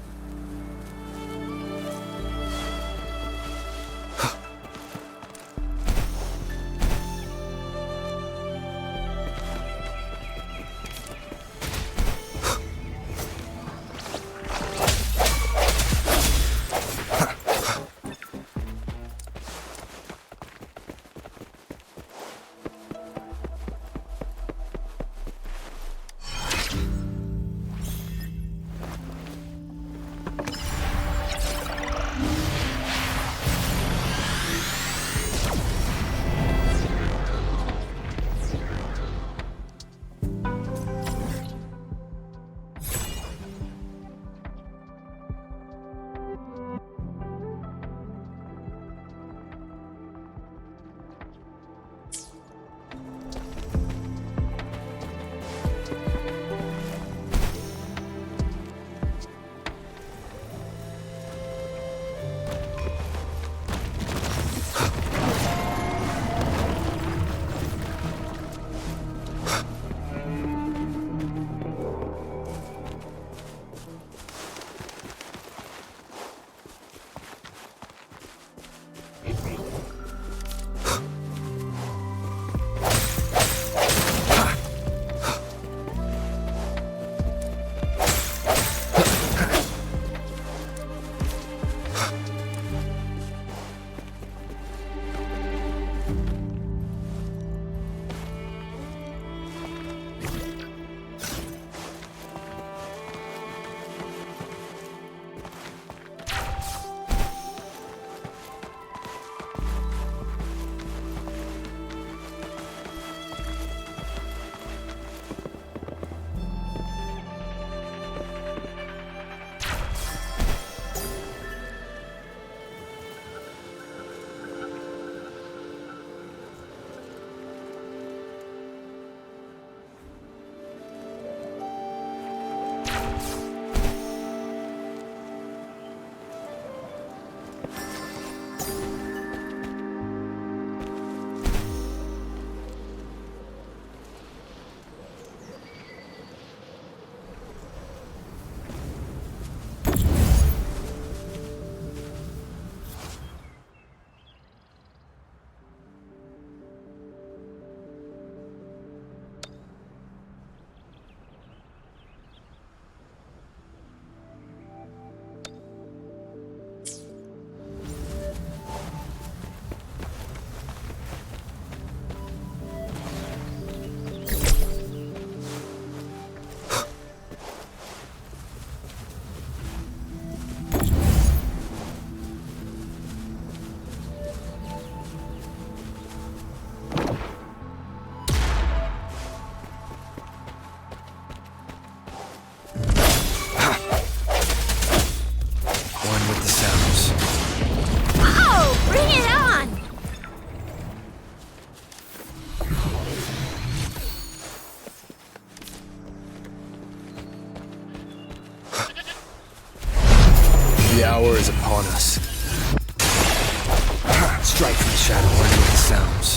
The hour is upon us. Strike from the shadow one with the sounds.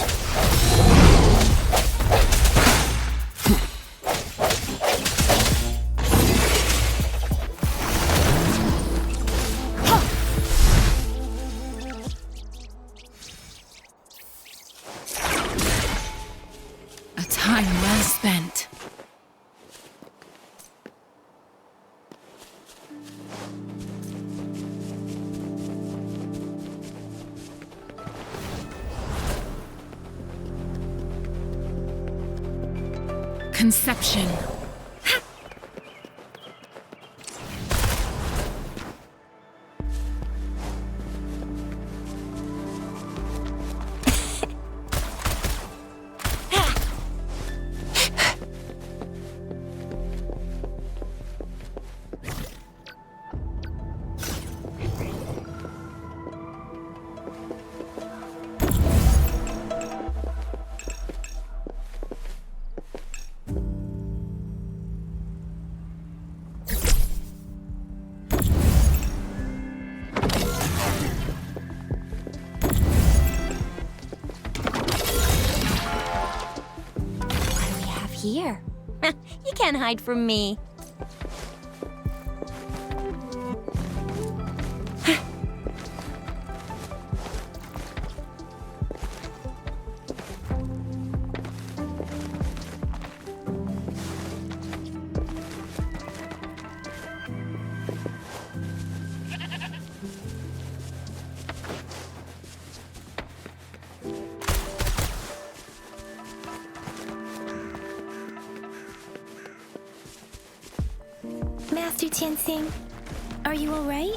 A time well spent. Conception. can't hide from me. Master Tianxing, are you alright?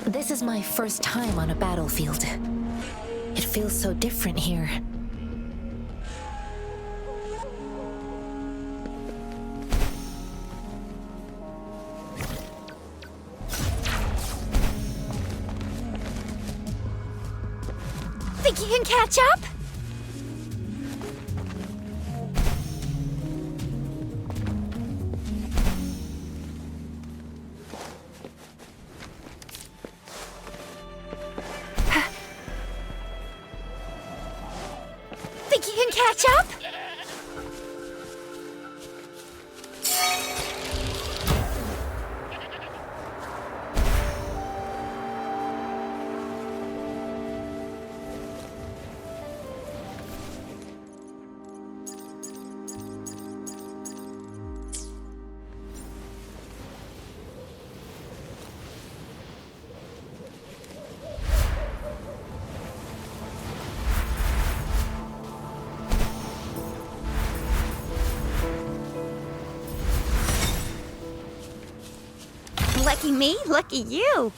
This is my first time on a battlefield. It feels so different here. Think you can catch up? Think you can catch up? Lucky me, lucky you.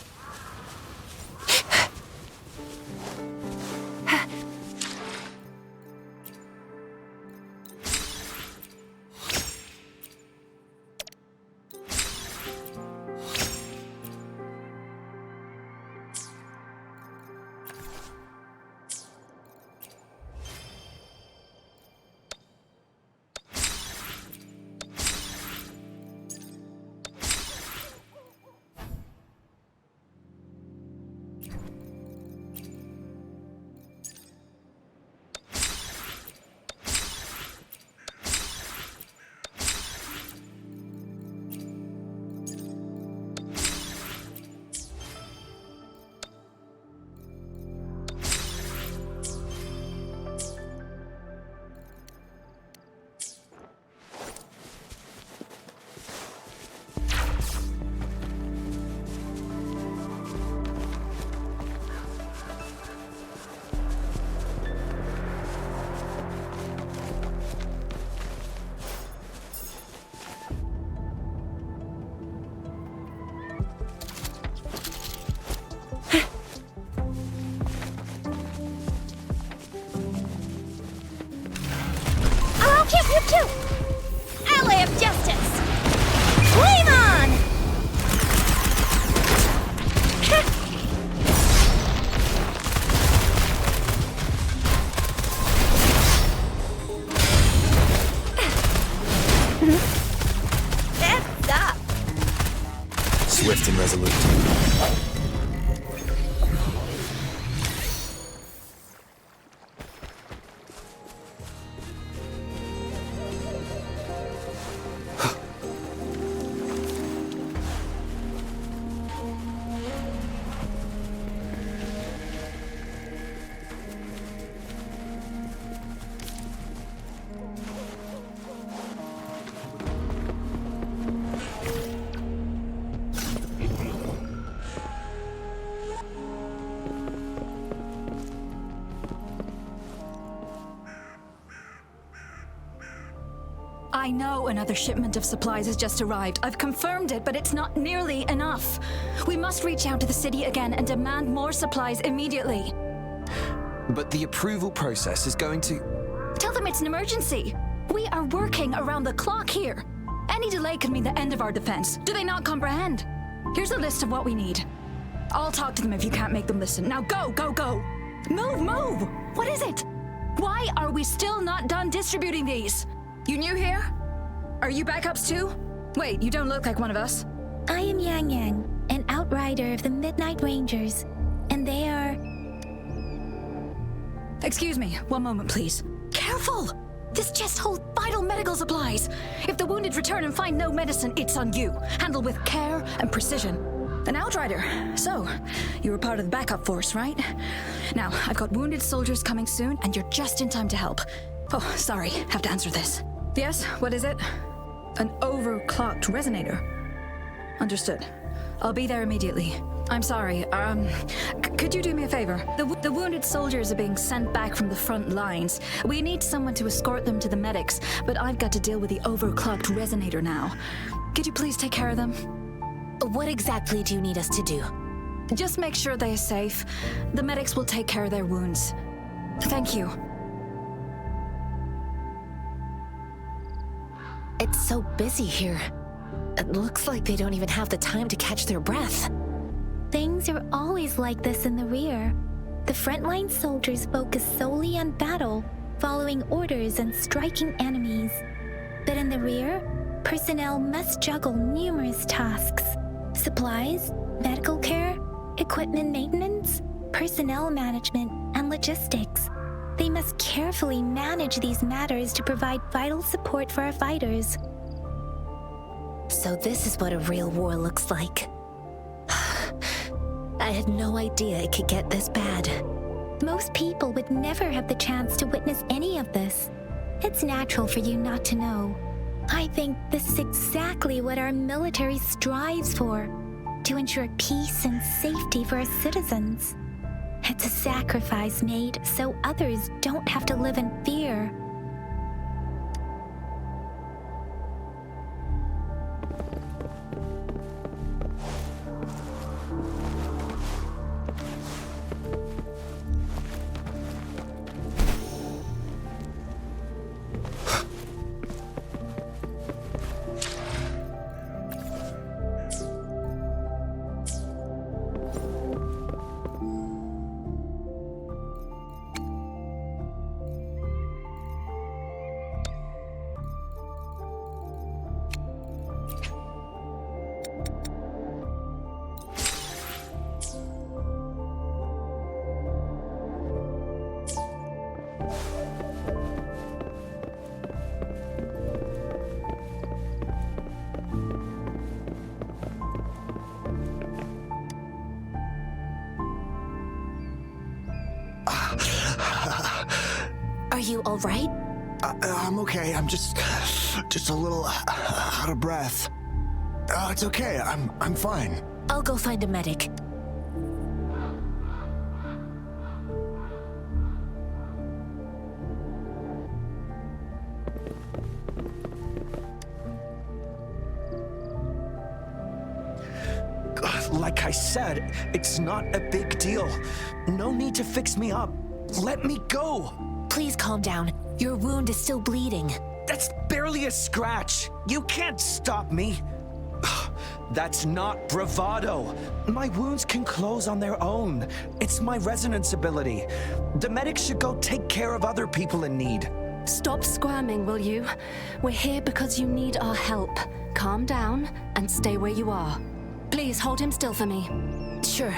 I'll kick you too! Ally of justice! Flame on! That's up! Swift and resolute. I know another shipment of supplies has just arrived. I've confirmed it, but it's not nearly enough. We must reach out to the city again and demand more supplies immediately. But the approval process is going to... Tell them it's an emergency. We are working around the clock here. Any delay could mean the end of our defense. Do they not comprehend? Here's a list of what we need. I'll talk to them if you can't make them listen. Now go, go, go! Move, move! What is it? Why are we still not done distributing these? You new here? Are you backups too? Wait, you don't look like one of us. I am Yang Yang, an outrider of the Midnight Rangers, and they are... Excuse me, one moment please. Careful! This chest holds vital medical supplies. If the wounded return and find no medicine, it's on you. Handle with care and precision. An outrider. So, you were part of the backup force, right? Now, I've got wounded soldiers coming soon, and you're just in time to help. Oh, sorry, have to answer this. Yes, what is it? An overclocked resonator. Understood. I'll be there immediately. I'm sorry, could you do me a favor? The wounded soldiers are being sent back from the front lines. We need someone to escort them to the medics, but I've got to deal with the overclocked resonator now. Could you please take care of them? What exactly do you need us to do? Just make sure they are safe. The medics will take care of their wounds. Thank you. It's so busy here. It looks like they don't even have the time to catch their breath. Things are always like this in the rear. The frontline soldiers focus solely on battle, following orders and striking enemies. But in the rear, personnel must juggle numerous tasks. Supplies, medical care, equipment maintenance, personnel management, and logistics. They must carefully manage these matters to provide vital support for our fighters. So this is what a real war looks like. I had no idea it could get this bad. Most people would never have the chance to witness any of this. It's natural for you not to know. I think this is exactly what our military strives for, to ensure peace and safety for our citizens. It's a sacrifice made so others don't have to live in fear. Are you all right? I'm okay. I'm just a little out of breath. It's okay. I'm fine. I'll go find a medic. Like I said, it's not a big deal. No need to fix me up. Let me go. Please calm down. Your wound is still bleeding. That's barely a scratch. You can't stop me. That's not bravado. My wounds can close on their own. It's my resonance ability. The medics should go take care of other people in need. Stop squirming, will you? We're here because you need our help. Calm down and stay where you are. Please hold him still for me. Sure.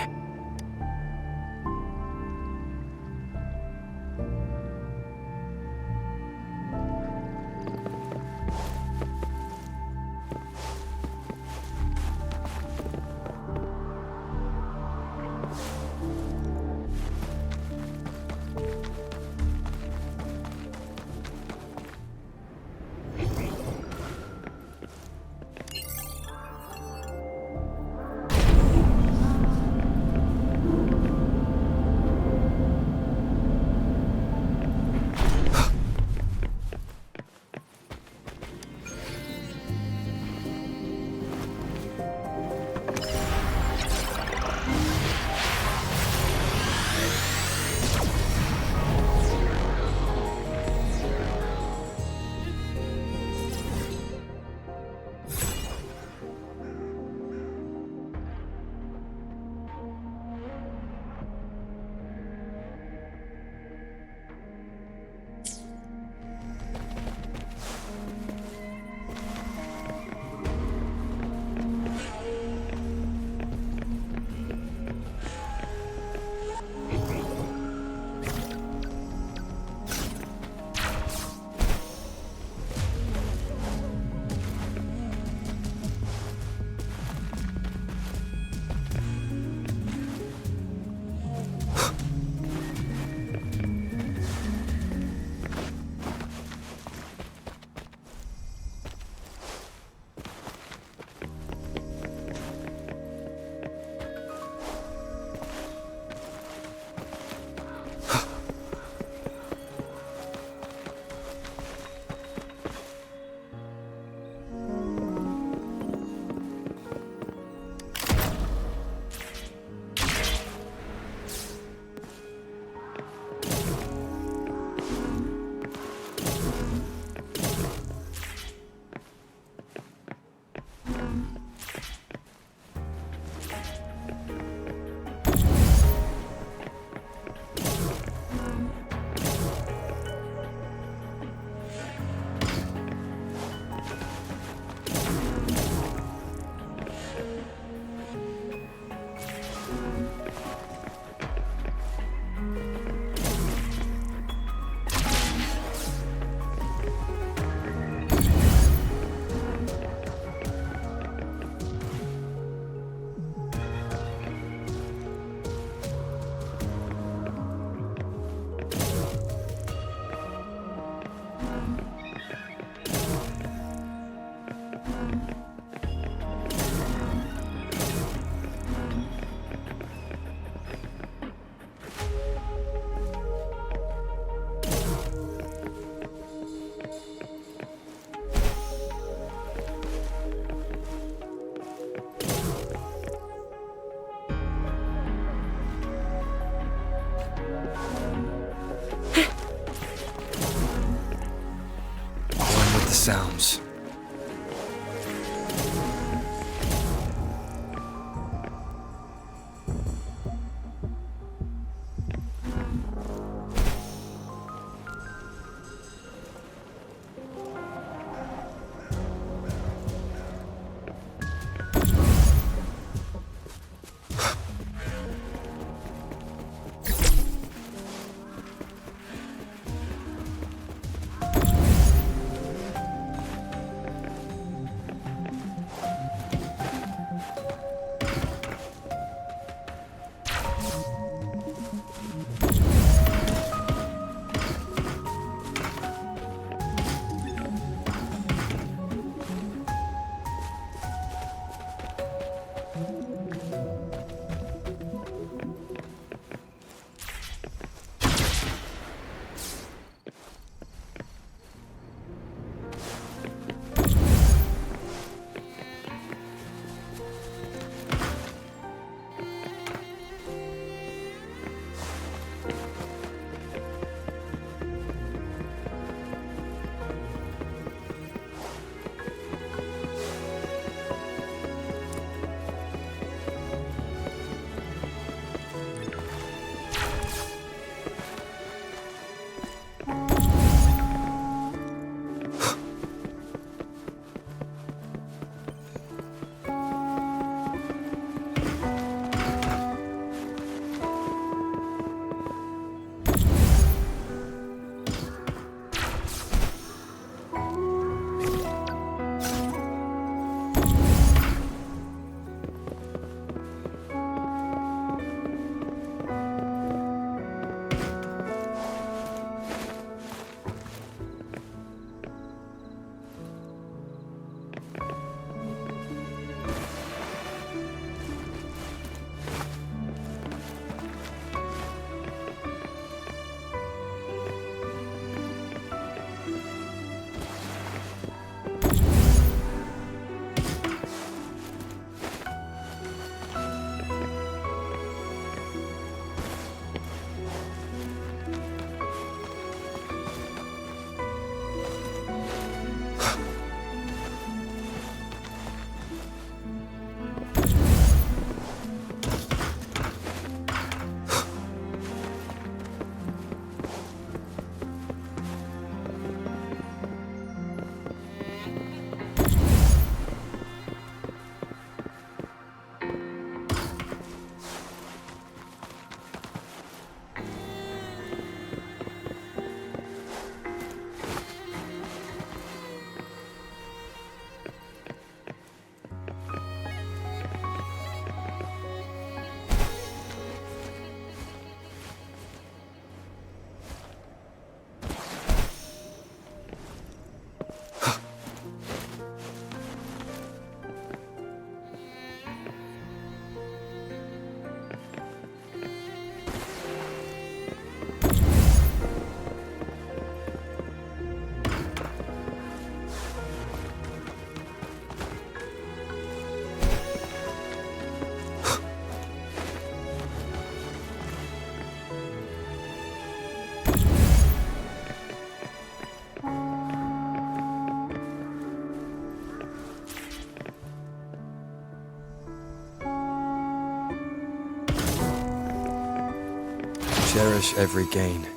sounds. Cherish every gain.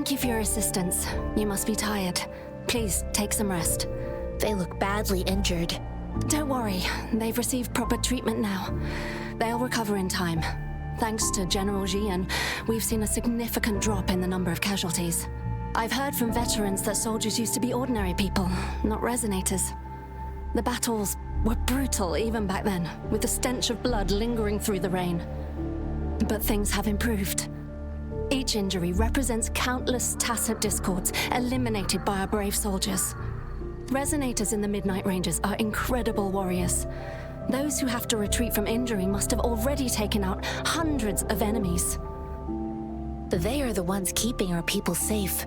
Thank you for your assistance. You must be tired. Please, take some rest. They look badly injured. Don't worry, they've received proper treatment now. They'll recover in time. Thanks to General Jian, we've seen a significant drop in the number of casualties. I've heard from veterans that soldiers used to be ordinary people, not Resonators. The battles were brutal even back then, with the stench of blood lingering through the rain. But things have improved. Each injury represents countless tacit discords eliminated by our brave soldiers. Resonators in the Midnight Rangers are incredible warriors. Those who have to retreat from injury must have already taken out hundreds of enemies. They are the ones keeping our people safe.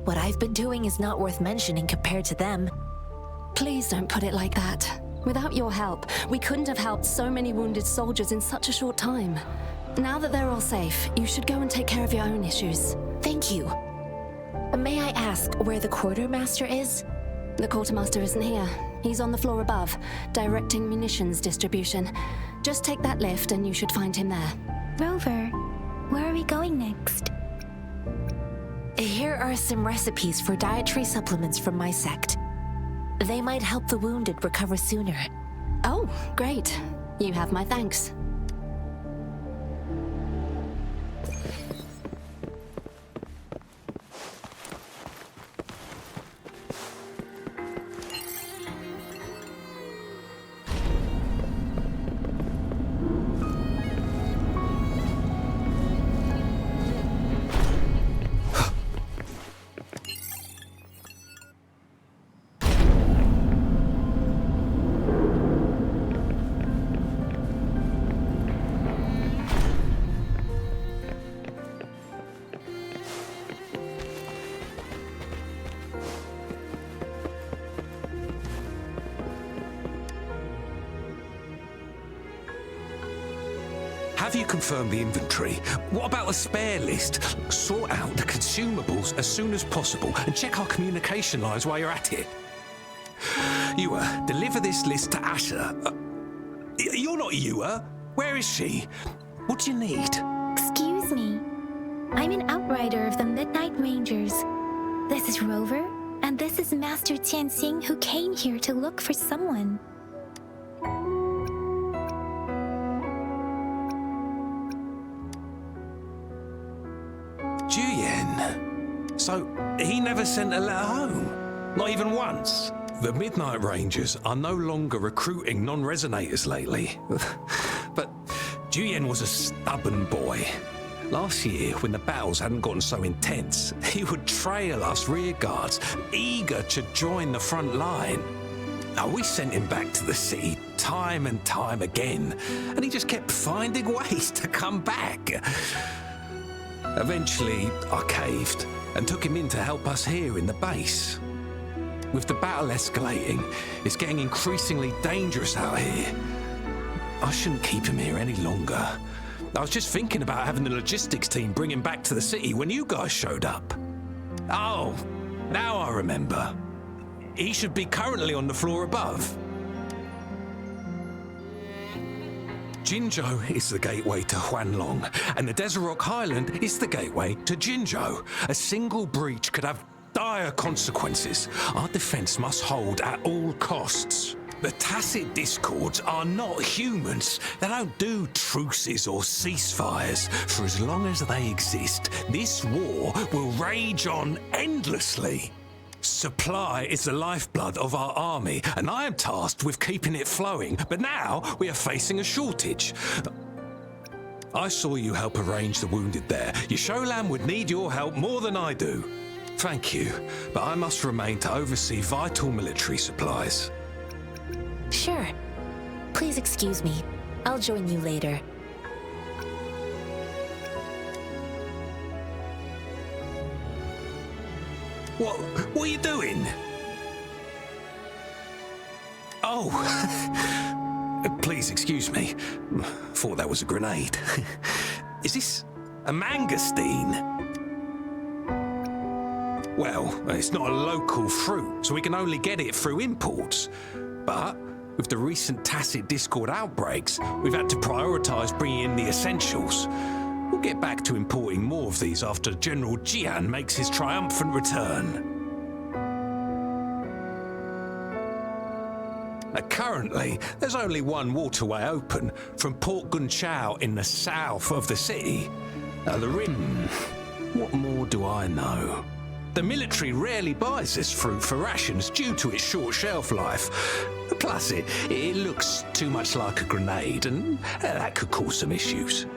What I've been doing is not worth mentioning compared to them. Please don't put it like that. Without your help, we couldn't have helped so many wounded soldiers in such a short time. Now that they're all safe, you should go and take care of your own issues. Thank you. May I ask where the quartermaster is? The quartermaster isn't here. He's on the floor above, directing munitions distribution. Just take that lift and you should find him there. Rover, where are we going next? Here are some recipes for dietary supplements from my sect. They might help the wounded recover sooner. Oh, great. You have my thanks. Have you confirmed the inventory? What about the spare list? Sort out the consumables as soon as possible and check our communication lines while you're at it. Yua, deliver this list to Asher. You're not Yua. Where is she? What do you need? Excuse me. I'm an outrider of the Midnight Rangers. This is Rover, and this is Master Tianxing, who came here to look for someone. Juyen. So, he never sent a letter home? Not even once? The Midnight Rangers are no longer recruiting non-resonators lately. But Juyen was a stubborn boy. Last year, when the battles hadn't gotten so intense, he would trail us rearguards, eager to join the front line. Now, we sent him back to the city time and time again, and he just kept finding ways to come back. Eventually, I caved and took him in to help us here in the base. With the battle escalating, it's getting increasingly dangerous out here. I shouldn't keep him here any longer. I was just thinking about having the logistics team bring him back to the city when you guys showed up. Oh, now I remember. He should be currently on the floor above. Jinzhou is the gateway to Huanlong, and the Desert Rock Highland is the gateway to Jinzhou. A single breach could have dire consequences. Our defense must hold at all costs. The tacit discords are not humans. They don't do truces or ceasefires. For as long as they exist, this war will rage on endlessly. Supply is the lifeblood of our army, and I am tasked with keeping it flowing, but now we are facing a shortage. I saw you help arrange the wounded there. Yasholan would need your help more than I do. Thank you, but I must remain to oversee vital military supplies. Sure. Please excuse me. I'll join you later. What are you doing? Oh, please excuse me. Thought that was a grenade. Is this a mangosteen? Well, it's not a local fruit, so we can only get it through imports. But with the recent tacit discord outbreaks, we've had to prioritise bringing in the essentials. We'll get back to importing more of these after General Jian makes his triumphant return. Currently, there's only one waterway open from Port Gunchao in the south of the city. The rim. What more do I know? The military rarely buys this fruit for rations due to its short shelf life. Plus, it looks too much like a grenade, and that could cause some issues.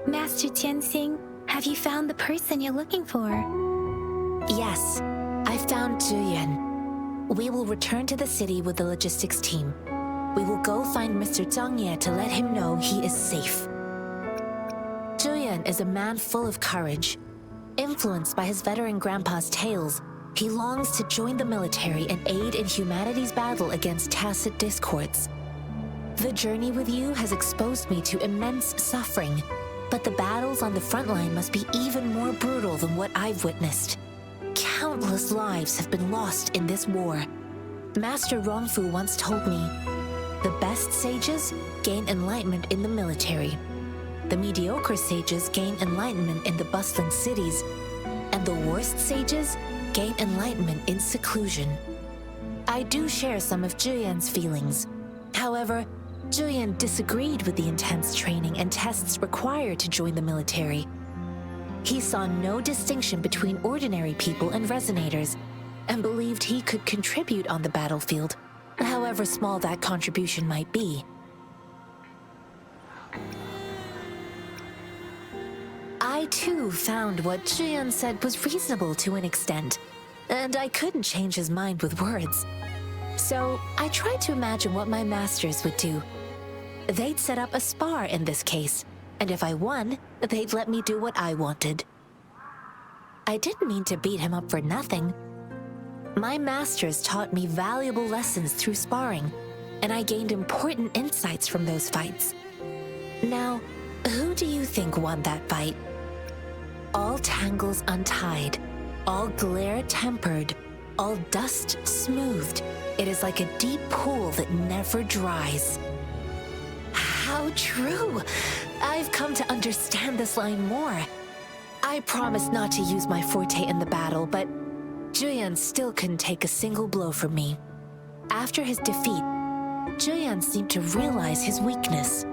Master Tianxing, have you found the person you're looking for? Yes, I found Zhiyuan. We will return to the city with the logistics team. We will go find Mr. Zhang Ye to let him know he is safe. Zhiyuan is a man full of courage. Influenced by his veteran grandpa's tales, he longs to join the military and aid in humanity's battle against tacit discords. The journey with you has exposed me to immense suffering, but the battles on the front line must be even more brutal than what I've witnessed. Countless lives have been lost in this war. Master Rongfu once told me, the best sages gain enlightenment in the military. The mediocre sages gain enlightenment in the bustling cities, and the worst sages gain enlightenment in seclusion. I do share some of Zhiyuan's feelings. However, Zhiyuan disagreed with the intense training and tests required to join the military. He saw no distinction between ordinary people and Resonators, and believed he could contribute on the battlefield, however small that contribution might be. I too found what Zhiyuan said was reasonable to an extent, and I couldn't change his mind with words. So I tried to imagine what my masters would do. They'd set up a spar in this case, and if I won, they'd let me do what I wanted. I didn't mean to beat him up for nothing. My masters taught me valuable lessons through sparring, and I gained important insights from those fights. Now, who do you think won that fight? All tangles untied, all glare tempered, all dust smoothed. It is like a deep pool that never dries. How true! I've come to understand this line more. I promised not to use my forte in the battle, but Zhiyuan still couldn't take a single blow from me. After his defeat, Zhiyuan seemed to realize his weakness.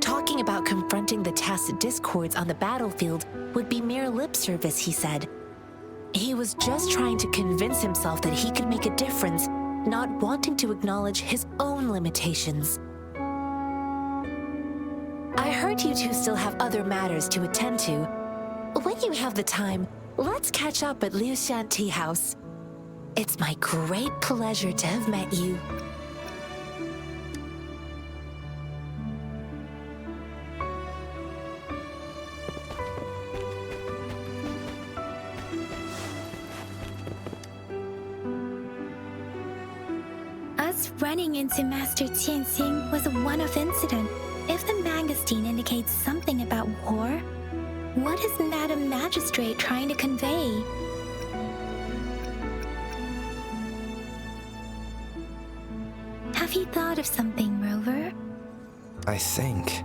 Talking about confronting the tacit discords on the battlefield would be mere lip service, he said. He was just trying to convince himself that he could make a difference, not wanting to acknowledge his own limitations. I heard you two still have other matters to attend to. When you have the time, let's catch up at Liu Shan Tea House. It's my great pleasure to have met you. Us running into Master Qianxing was a one-off incident. If the Mangosteen indicates something about war, what is Madam Magistrate trying to convey? Have you thought of something, Rover? I think.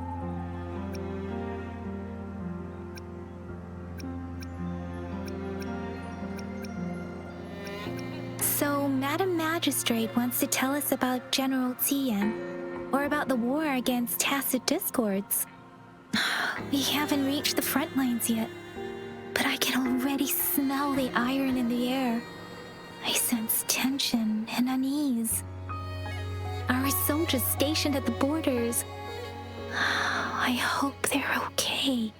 So, Madam Magistrate wants to tell us about General Tian, or about the war against tacit discords. We haven't reached the front lines yet, but I can already smell the iron in the air. I sense tension and unease. Our soldiers stationed at the borders, I hope they're okay.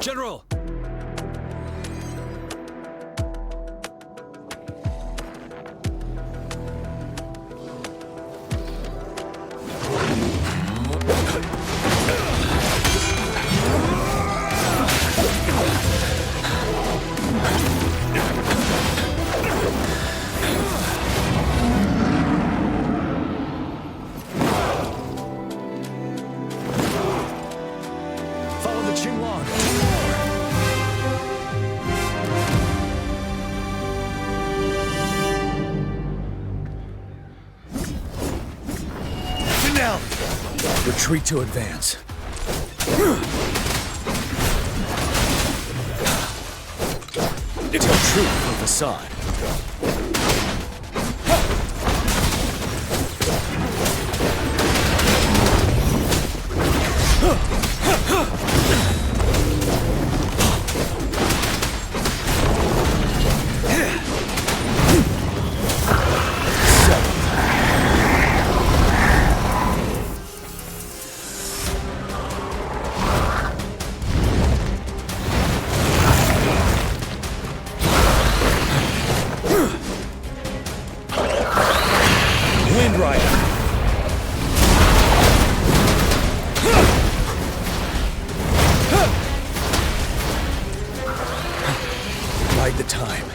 General! Follow the Qinglong! Retreat to advance. Tell truth from facade. Wind Rider. Bide the time.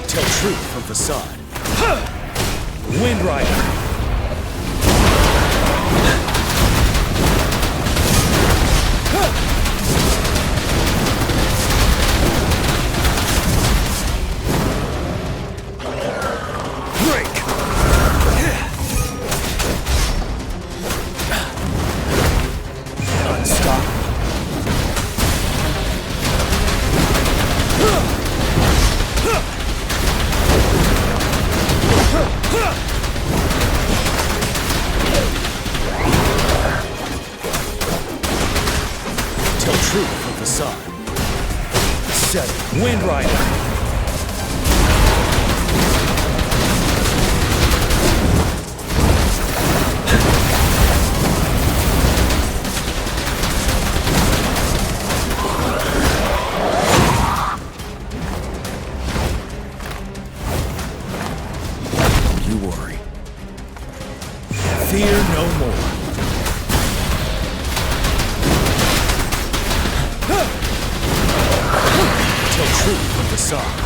Tell truth from facade. Wind Rider. Tell truth from facade. Set Wind Rider. You worry. Fear no more. Tell truth from facade.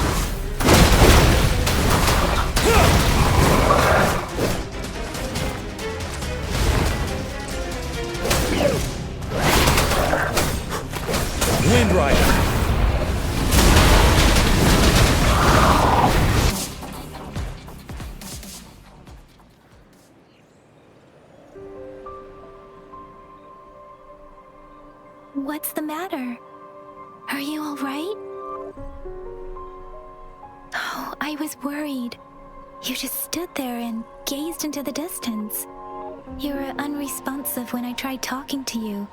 Wind Rider. What's the matter? Are you all right? Oh, I was worried. You just stood there and gazed into the distance. You were unresponsive when I tried talking to you.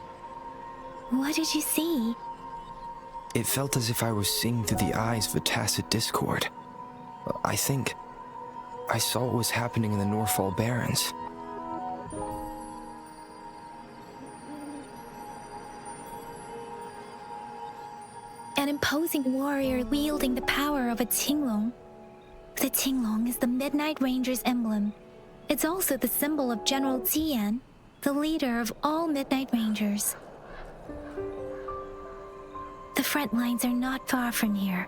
What did you see? It felt as if I was seeing through the eyes of a tacit discord. I think I saw what was happening in the Norfall Barrens. An imposing warrior wielding the power of a Tinglong. The Tinglong is the Midnight Ranger's emblem. It's also the symbol of General Tian, the leader of all Midnight Rangers. The front lines are not far from here.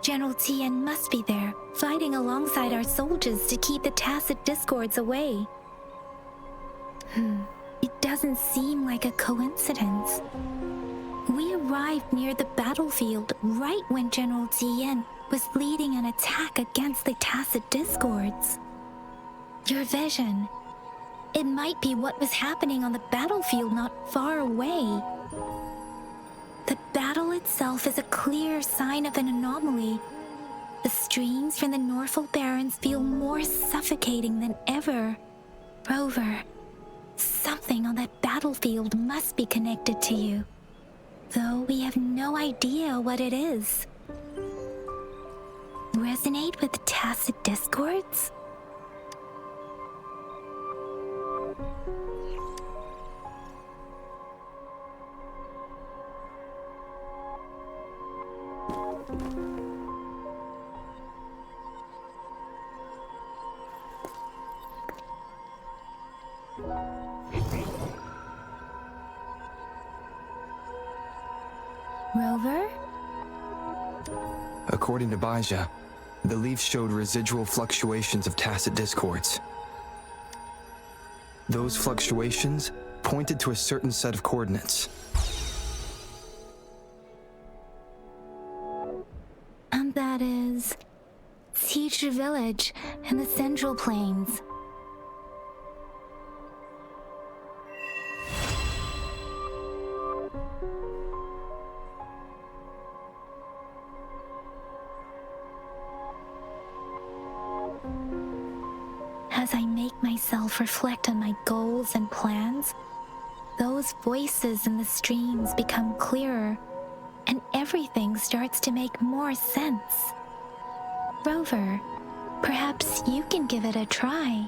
General Tian must be there, fighting alongside our soldiers to keep the tacit discords away. It doesn't seem like a coincidence. We arrived near the battlefield right when General Tian was leading an attack against the tacit discords. Your vision. It might be what was happening on the battlefield not far away. The battle itself is a clear sign of an anomaly. The streams from the Norfall Barrens feel more suffocating than ever. Rover, something on that battlefield must be connected to you, though we have no idea what it is. Resonate with tacit discords? Rover? According to Baija, the leaf showed residual fluctuations of tacit discords. Those fluctuations pointed to a certain set of coordinates. And that is Teacher Village in the Central Plains. As I make myself reflect on my goals and plans, those voices in the streams become clearer, and everything starts to make more sense. Rover, perhaps you can give it a try.